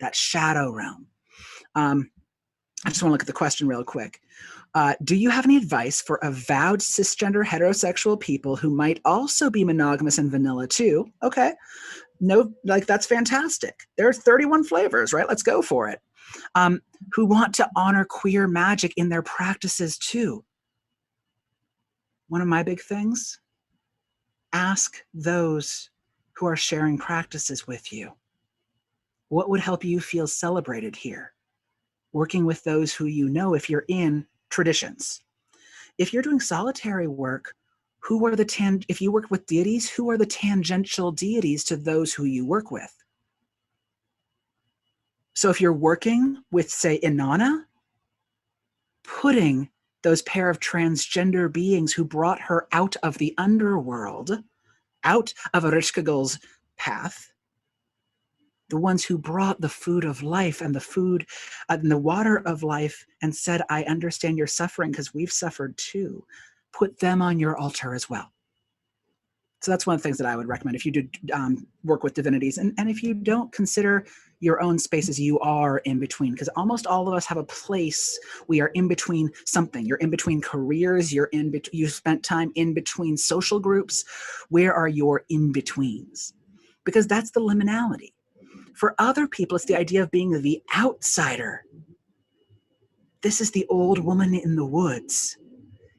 that shadow realm. I just want to look at the question real quick. Do you have any advice for avowed cisgender heterosexual people who might also be monogamous and vanilla too? Okay. No, like that's fantastic. There are 31 flavors, right? Let's go for it. Who want to honor queer magic in their practices too. One of my big things, ask those who are sharing practices with you. What would help you feel celebrated here? Working with those who you know if you're in traditions. If you're doing solitary work, if you work with deities, who are the tangential deities to those who you work with? So if you're working with, say, Inanna, putting those pair of transgender beings who brought her out of the underworld, out of Ereshkigal's path, the ones who brought the food of life and the food and the water of life and said, I understand your suffering because we've suffered too. Put them on your altar as well. So that's one of the things that I would recommend if you do work with divinities. And if you don't, consider your own spaces you are in between, because almost all of us have a place we are in between something. You're in between careers, you spent time in between social groups. Where are your in-betweens? Because that's the liminality. For other people, it's the idea of being the outsider. This is the old woman in the woods,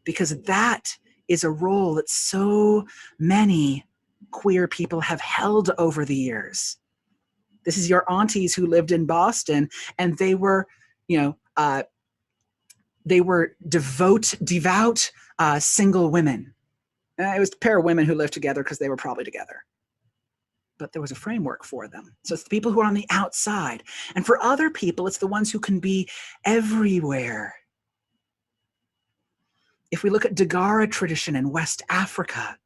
because that is a role that so many queer people have held over the years. This is your aunties who lived in Boston, and they were, devout single women. It was a pair of women who lived together because they were probably together. But there was a framework for them. So it's the people who are on the outside. And for other people, it's the ones who can be everywhere. If we look at Dagara tradition in West Africa,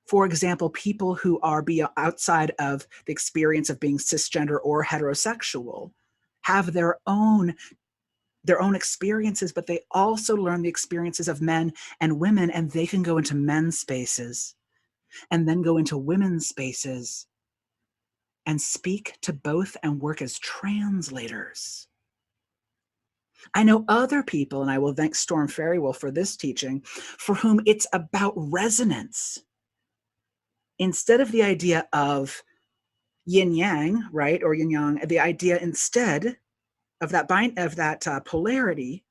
for example, people who are outside of the experience of being cisgender or heterosexual have their own experiences, but they also learn the experiences of men and women, and they can go into men's spaces and then go into women's spaces and speak to both and work as translators. I know other people, and I will thank Storm Ferrywell for this teaching, for whom it's about resonance. Instead of the idea of yin yang, right, or yin yang, the idea instead of that polarity,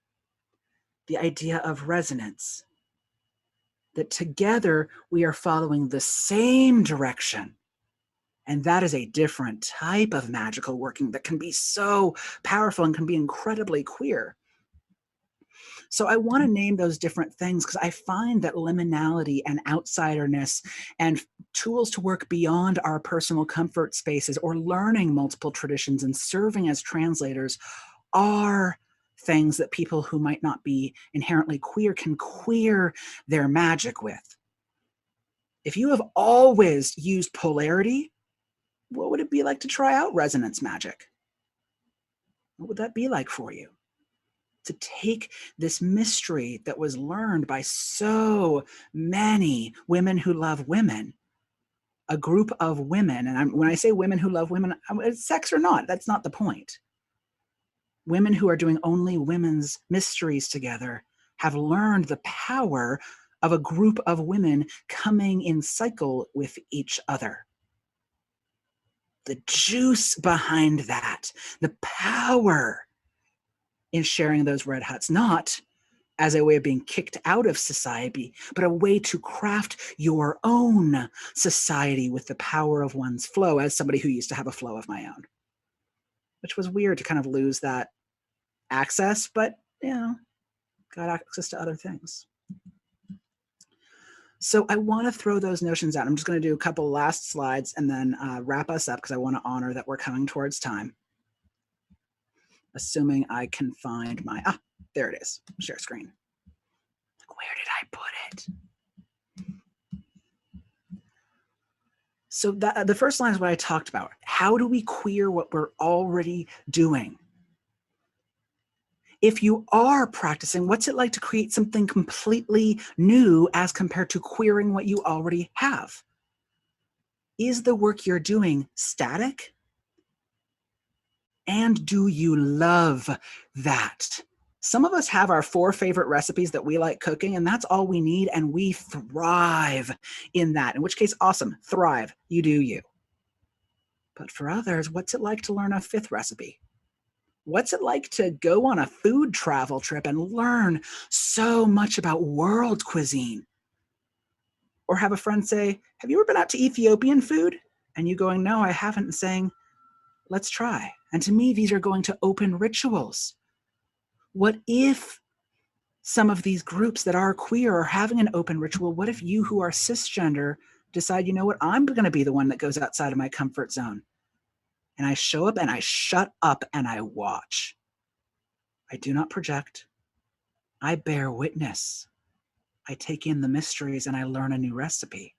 the idea of resonance. That together we are following the same direction. And that is a different type of magical working that can be so powerful and can be incredibly queer. So I want to name those different things because I find that liminality and outsiderness and tools to work beyond our personal comfort spaces or learning multiple traditions and serving as translators are things that people who might not be inherently queer can queer their magic with. If you have always used polarity, what would it be like to try out resonance magic? What would that be like for you? To take this mystery that was learned by so many women who love women, a group of women, and when I say women who love women, sex or not, that's not the point. Women who are doing only women's mysteries together have learned the power of a group of women coming in cycle with each other. The juice behind that, the power in sharing those red huts, not as a way of being kicked out of society, but a way to craft your own society with the power of one's flow, as somebody who used to have a flow of my own, which was weird to kind of lose that access, but, got access to other things. So I want to throw those notions out. I'm just going to do a couple last slides and then wrap us up because I want to honor that we're coming towards time. Assuming I can find my, there it is, share screen. Where did I put it? So the first line is what I talked about. How do we queer what we're already doing? If you are practicing, what's it like to create something completely new as compared to queering what you already have? Is the work you're doing static? And do you love that? Some of us have our 4 favorite recipes that we like cooking, and that's all we need, and we thrive in that, in which case, awesome, thrive, you do you. But for others, what's it like to learn a 5th recipe? What's it like to go on a food travel trip and learn so much about world cuisine? Or have a friend say, have you ever been out to Ethiopian food? And you going, no, I haven't, and saying, let's try. And to me, these are going to open rituals. What if some of these groups that are queer are having an open ritual? What if you who are cisgender decide, you know what, I'm going to be the one that goes outside of my comfort zone? And I show up and I shut up and I watch. I do not project. I bear witness. I take in the mysteries and I learn a new recipe.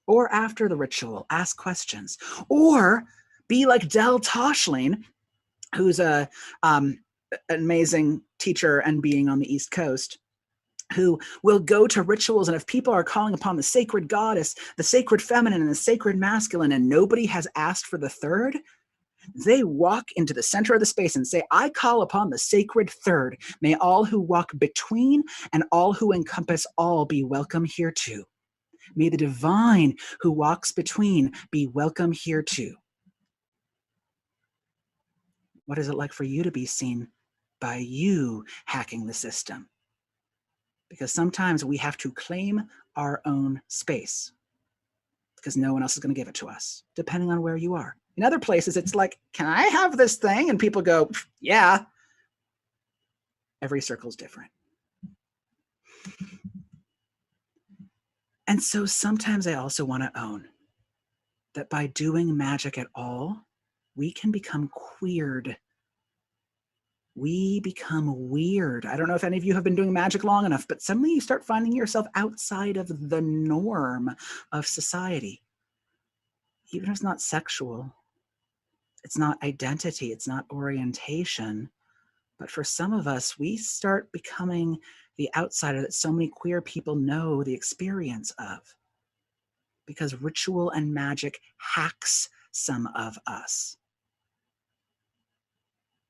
Or after the ritual, ask questions. Or be like Del Toshling, who's an amazing teacher and being on the East Coast, who will go to rituals, and if people are calling upon the sacred goddess, the sacred feminine, and the sacred masculine, and nobody has asked for the third, they walk into the center of the space and say, I call upon the sacred third. May all who walk between and all who encompass all be welcome here too. May the divine who walks between be welcome here too. What is it like for you to be seen by you hacking the system? Because sometimes we have to claim our own space because no one else is going to give it to us, depending on where you are. In other places, it's like, can I have this thing? And people go, yeah. Every circle is different. And so sometimes I also want to own that by doing magic at all, we can become queered. We become weird. I don't know if any of you have been doing magic long enough, but suddenly you start finding yourself outside of the norm of society. Even if it's not sexual, it's not identity, it's not orientation. But for some of us, we start becoming the outsider that so many queer people know the experience of. Because ritual and magic hacks some of us.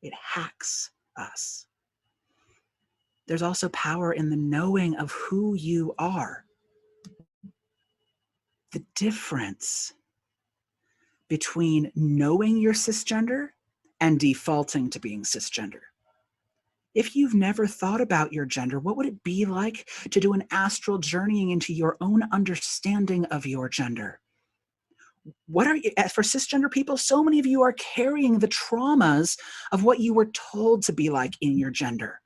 It hacks us. There's also power in the knowing of who you are. The difference between knowing you're cisgender and defaulting to being cisgender. If you've never thought about your gender, what would it be like to do an astral journeying into your own understanding of your gender? What are you, for cisgender people, so many of you are carrying the traumas of what you were told to be like in your gender.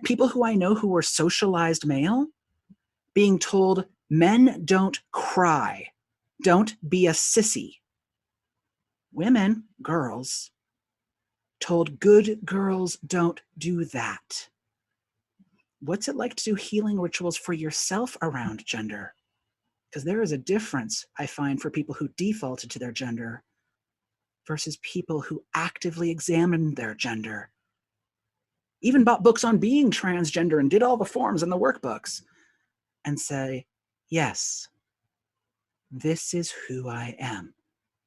People who I know who were socialized male, being told men don't cry, don't be a sissy. Women, girls, told good girls don't do that. What's it like to do healing rituals for yourself around gender? Because there is a difference, I find, for people who defaulted to their gender versus people who actively examined their gender. Even bought books on being transgender and did all the forms and the workbooks and say, yes, this is who I am,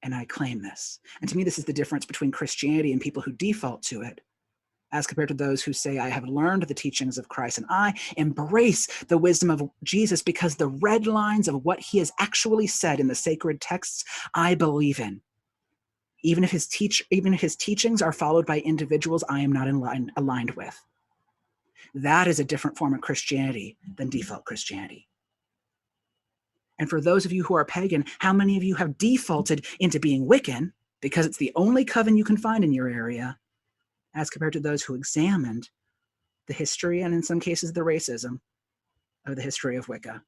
and I claim this. And to me, this is the difference between Christianity and people who default to it, as compared to those who say, I have learned the teachings of Christ and I embrace the wisdom of Jesus because the red lines of what he has actually said in the sacred texts, I believe in. Even if his teachings are followed by individuals I am not aligned with. That is a different form of Christianity than default Christianity. And for those of you who are pagan, how many of you have defaulted into being Wiccan because it's the only coven you can find in your area, as compared to those who examined the history and in some cases the racism of the history of Wicca,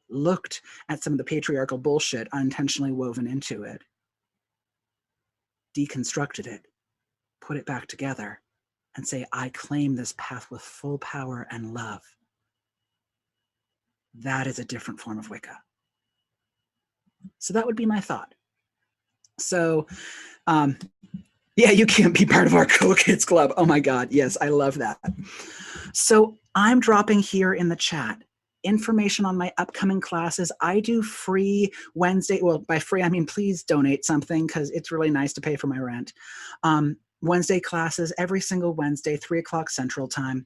looked at some of the patriarchal bullshit unintentionally woven into it, deconstructed it, put it back together, and say, I claim this path with full power and love. That is a different form of Wicca. So that would be my thought. So, yeah, you can't be part of our Cool Kids Club. Oh my God, yes, I love that. So I'm dropping here in the chat information on my upcoming classes. I do free Wednesday, well, by free, I mean, please donate something because it's really nice to pay for my rent. Wednesday classes every single Wednesday, 3:00 Central Time.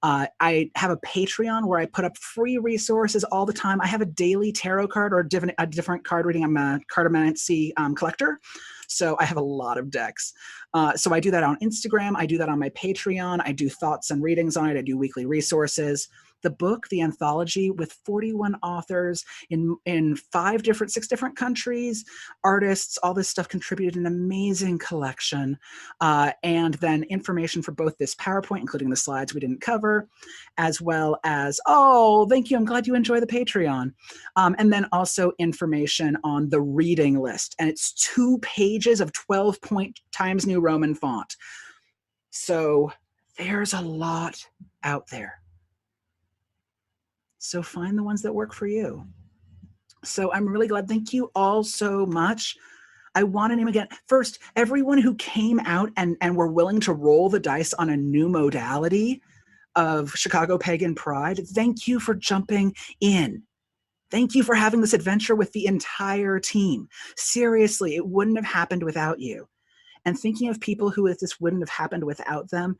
I have a Patreon where I put up free resources all the time. I have a daily tarot card or a different card reading. I'm a cartomancy collector. So I have a lot of decks. So I do that on Instagram. I do that on my Patreon. I do thoughts and readings on it. I do weekly resources. The book, the anthology with 41 authors in 6 different countries, artists, all this stuff contributed an amazing collection. And then information for both this PowerPoint, including the slides we didn't cover, as well as, oh, thank you, I'm glad you enjoy the Patreon. And then also information on the reading list. And it's 2 pages of 12-point Times New Roman font. So there's a lot out there. So find the ones that work for you. So I'm really glad. Thank you all so much. I want to name again, first, everyone who came out and were willing to roll the dice on a new modality of Chicago Pagan Pride. Thank you for jumping in. Thank you for having this adventure with the entire team. Seriously, it wouldn't have happened without you. And thinking of people who this wouldn't have happened without them,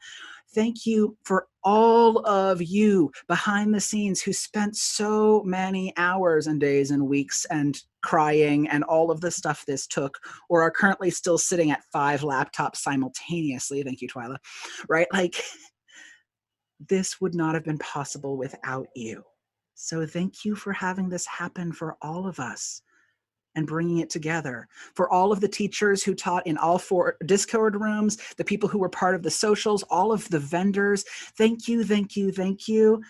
thank you for all of you behind the scenes who spent so many hours and days and weeks and crying and all of the stuff this took, or are currently still sitting at 5 laptops simultaneously. Thank you, Twyla. Right? Like, this would not have been possible without you. So thank you for having this happen for all of us and bringing it together. For all of the teachers who taught in all 4 Discord rooms, the people who were part of the socials, all of the vendors, thank you, thank you, thank you.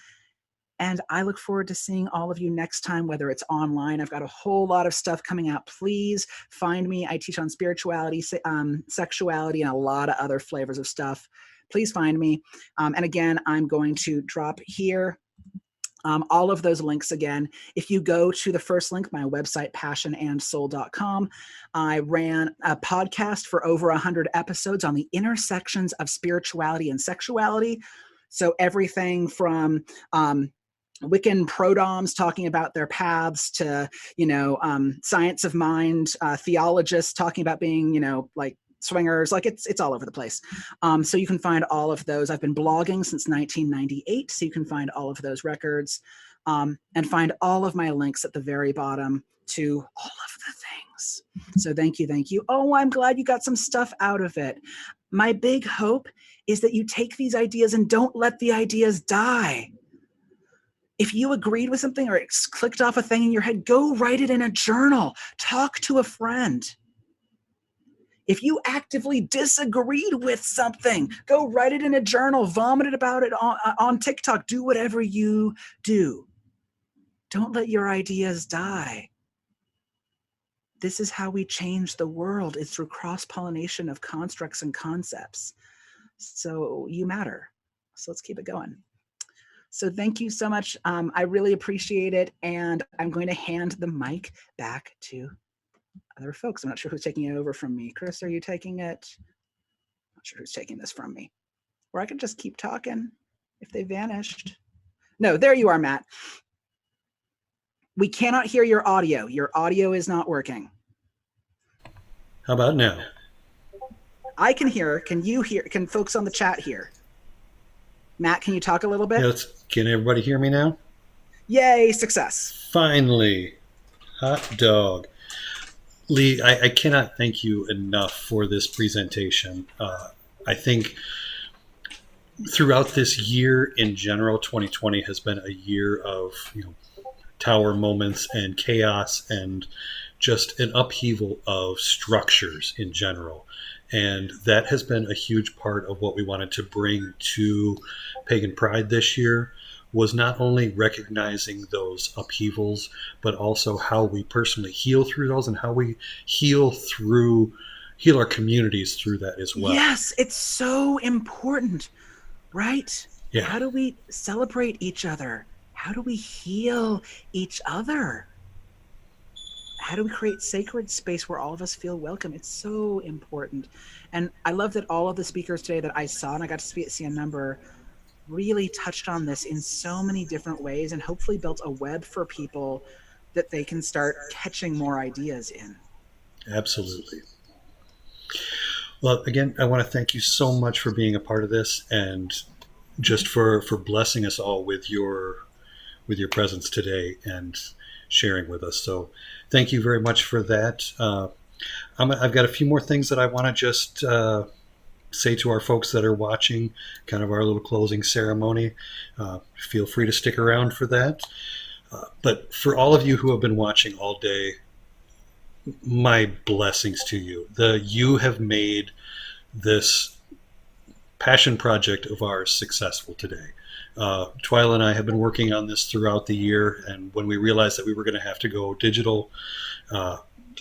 And I look forward to seeing all of you next time, whether it's online. I've got a whole lot of stuff coming out. Please find me. I teach on spirituality, sexuality, and a lot of other flavors of stuff. Please find me. And again, I'm going to drop here all of those links again. If you go to the first link, my website, passionandsoul.com, I ran a podcast for over 100 episodes on the intersections of spirituality and sexuality. So everything from Wiccan prodoms talking about their paths to, science of mind, theologists talking about being, like swingers, like it's all over the place. So you can find all of those. I've been blogging since 1998, so you can find all of those records and find all of my links at the very bottom to all of the things. So thank you, thank you. Oh, I'm glad you got some stuff out of it. My big hope is that you take these ideas and don't let the ideas die. If you agreed with something or it clicked off a thing in your head, go write it in a journal. Talk to a friend. If you actively disagreed with something, go write it in a journal, vomit about it on TikTok, do whatever you do. Don't let your ideas die. This is how we change the world, is through cross-pollination of constructs and concepts. So you matter. So let's keep it going. So thank you so much. I really appreciate it. And I'm going to hand the mic back to other folks. I'm not sure who's taking it over from me. Chris, are you taking it? Not sure who's taking this from me. Or I could just keep talking if they vanished. No, there you are, Matt. We cannot hear your audio. Your audio is not working. How about now? I can hear. Can you hear? Can folks on the chat hear? Matt, can you talk a little bit? Yes. Can everybody hear me now? Yay, success. Finally. Hot dog. Lee, I cannot thank you enough for this presentation. I think throughout this year in general, 2020 has been a year of tower moments and chaos and just an upheaval of structures in general. And that has been a huge part of what we wanted to bring to Pagan Pride this year, was not only recognizing those upheavals, but also how we personally heal through those and how we heal our communities through that as well. Yes, it's so important, right? Yeah. How do we celebrate each other? How do we heal each other? How do we create sacred space where all of us feel welcome? It's so important. And I love that all of the speakers today that I saw, and I got to see a number, really touched on this in so many different ways and hopefully built a web for people that they can start catching more ideas in. Absolutely. Well, again, I want to thank you so much for being a part of this and just for blessing us all with your presence today and sharing with us. So thank you very much for that. I've got a few more things that I want to just say to our folks that are watching, kind of our little closing ceremony. Feel free to stick around for that. But for all of you who have been watching all day, my blessings to you. You have made this passion project of ours successful today. Twyla and I have been working on this throughout the year, and when we realized that we were going to have to go digital,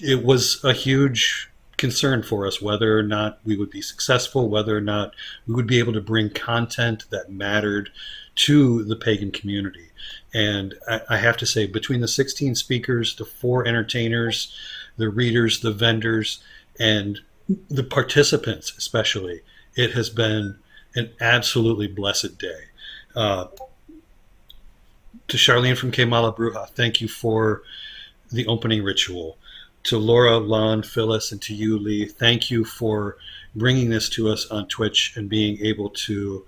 it was a huge concern for us whether or not we would be successful, whether or not we would be able to bring content that mattered to the pagan community. And I have to say, between the 16 speakers, the 4 entertainers, the readers, the vendors, and the participants especially, it has been an absolutely blessed day. To Charlene from Kemala Bruja, thank you for the opening ritual. To Laura, Lon, Phyllis, and to you, Lee, thank you for bringing this to us on Twitch and being able to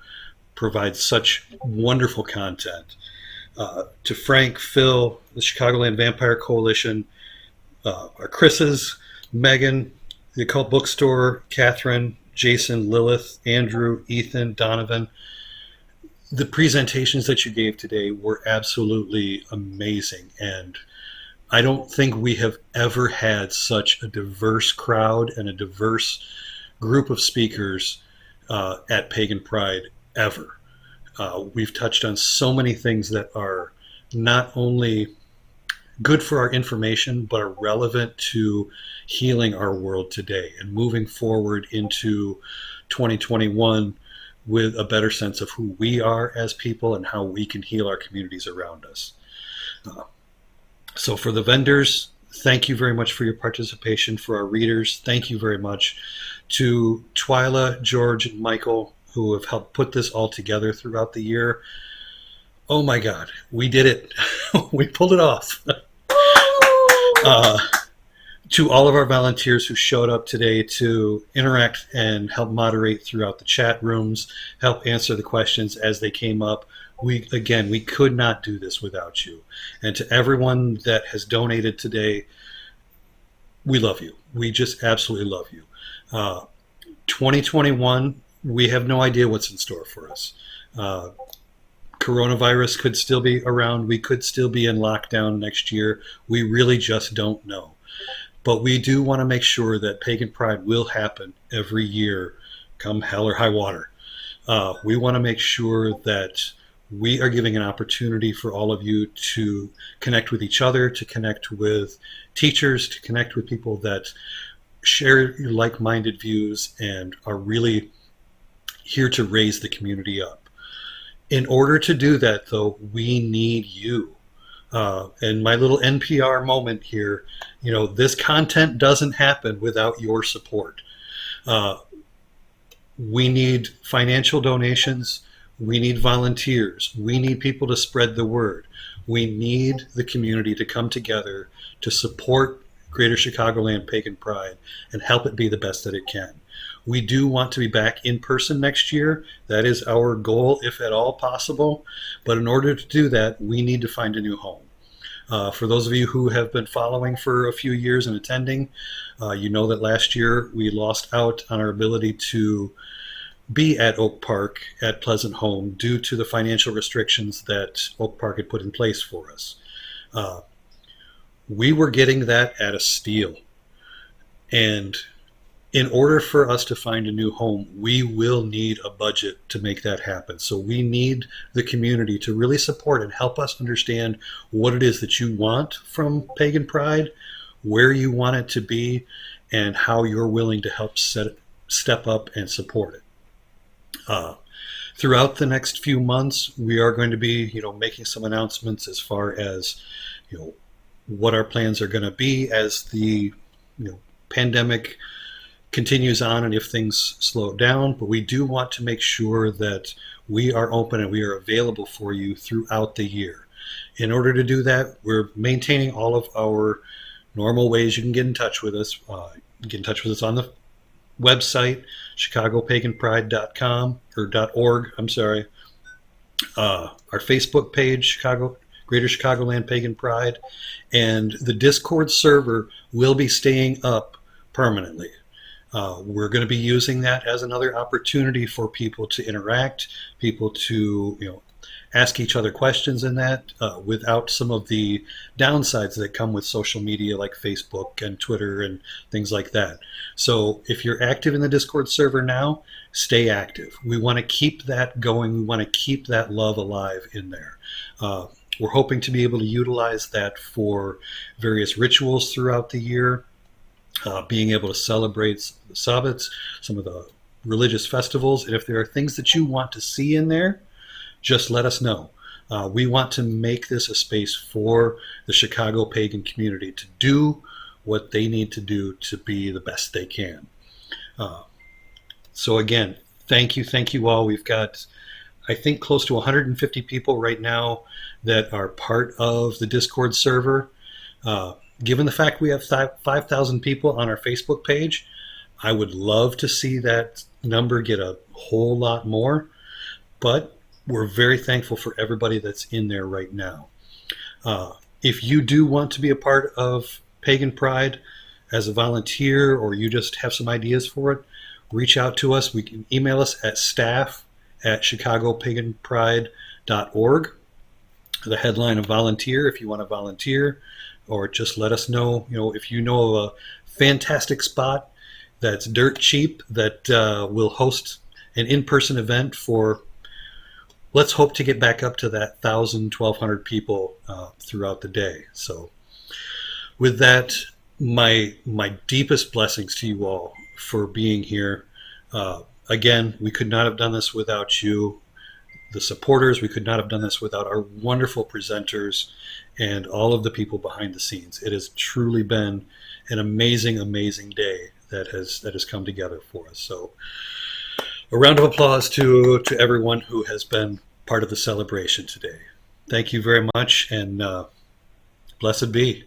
provide such wonderful content. To Frank, Phil, the Chicagoland Vampire Coalition, our Chris's, Megan, the Occult Bookstore, Catherine, Jason, Lilith, Andrew, Ethan, Donovan. The presentations that you gave today were absolutely amazing, and I don't think we have ever had such a diverse crowd and a diverse group of speakers at Pagan Pride ever. We've touched on so many things that are not only good for our information, but are relevant to healing our world today and moving forward into 2021 with a better sense of who we are as people and how we can heal our communities around us. So for the vendors, thank you very much for your participation. For our readers, thank you very much. To Twyla, George, and Michael, who have helped put this all together throughout the year. Oh my God, we did it. We pulled it off. To all of our volunteers who showed up today to interact and help moderate throughout the chat rooms, help answer the questions as they came up. We could not do this without you. And to everyone that has donated today, we love you. We just absolutely love you. 2021, we have no idea what's in store for us. Coronavirus could still be around. We could still be in lockdown next year. We really just don't know. But we do want to make sure that Pagan Pride will happen every year, come hell or high water. We want to make sure that we are giving an opportunity for all of you to connect with each other, to connect with teachers, to connect with people that share your like-minded views and are really here to raise the community up. In order to do that, though, we need you. And my little NPR moment here, this content doesn't happen without your support. We need financial donations. We need volunteers. We need people to spread the word. We need the community to come together to support Greater Chicagoland Pagan Pride and help it be the best that it can. We do want to be back in person next year. That is our goal, if at all possible. But in order to do that, we need to find a new home. For those of you who have been following for a few years and attending, you know that last year we lost out on our ability to be at Oak Park at Pleasant Home due to the financial restrictions that Oak Park had put in place for us. We were getting that at a steal. And in order for us to find a new home, we will need a budget to make that happen. So we need the community to really support and help us understand what it is that you want from Pagan Pride, where you want it to be, and how you're willing to help step up and support it. Throughout the next few months, we are going to be, making some announcements as far as, what our plans are going to be as the, pandemic continues on and if things slow down. But we do want to make sure that we are open and we are available for you throughout the year. In order to do that, we're maintaining all of our normal ways you can get in touch with us. Get in touch with us on the website, chicagopaganpride.com or .org, I'm sorry. Our Facebook page, Greater Chicagoland Pagan Pride, and the Discord server will be staying up permanently. We're going to be using that as another opportunity for people to interact, people to ask each other questions in that without some of the downsides that come with social media like Facebook and Twitter and things like that. So if you're active in the Discord server now, stay active. We want to keep that going. We want to keep that love alive in there. We're hoping to be able to utilize that for various rituals throughout the year. being able to celebrate the Sabbats, some of the religious festivals. And if there are things that you want to see in there, just let us know. We want to make this a space for the Chicago pagan community to do what they need to do to be the best they can. So again, thank you all. We've got, I think, close to 150 people right now that are part of the Discord server. Given the fact we have 5,000 people on our Facebook page, I would love to see that number get a whole lot more, but we're very thankful for everybody that's in there right now. If you do want to be a part of Pagan Pride as a volunteer, or you just have some ideas for it, reach out to us. We can email us at staff@chicagopaganpride.org. The headline of volunteer if you want to volunteer, or just let us know, if you know of a fantastic spot that's dirt cheap that will host an in-person event for, let's hope to get back up to that 1,000, 1,200 people throughout the day. So with that, my deepest blessings to you all for being here. Again, we could not have done this without you, the supporters. We could not have done this without our wonderful presenters and all of the people behind the scenes. It has truly been an amazing, amazing day that has come together for us. So a round of applause to everyone who has been part of the celebration today. Thank you very much, and blessed be.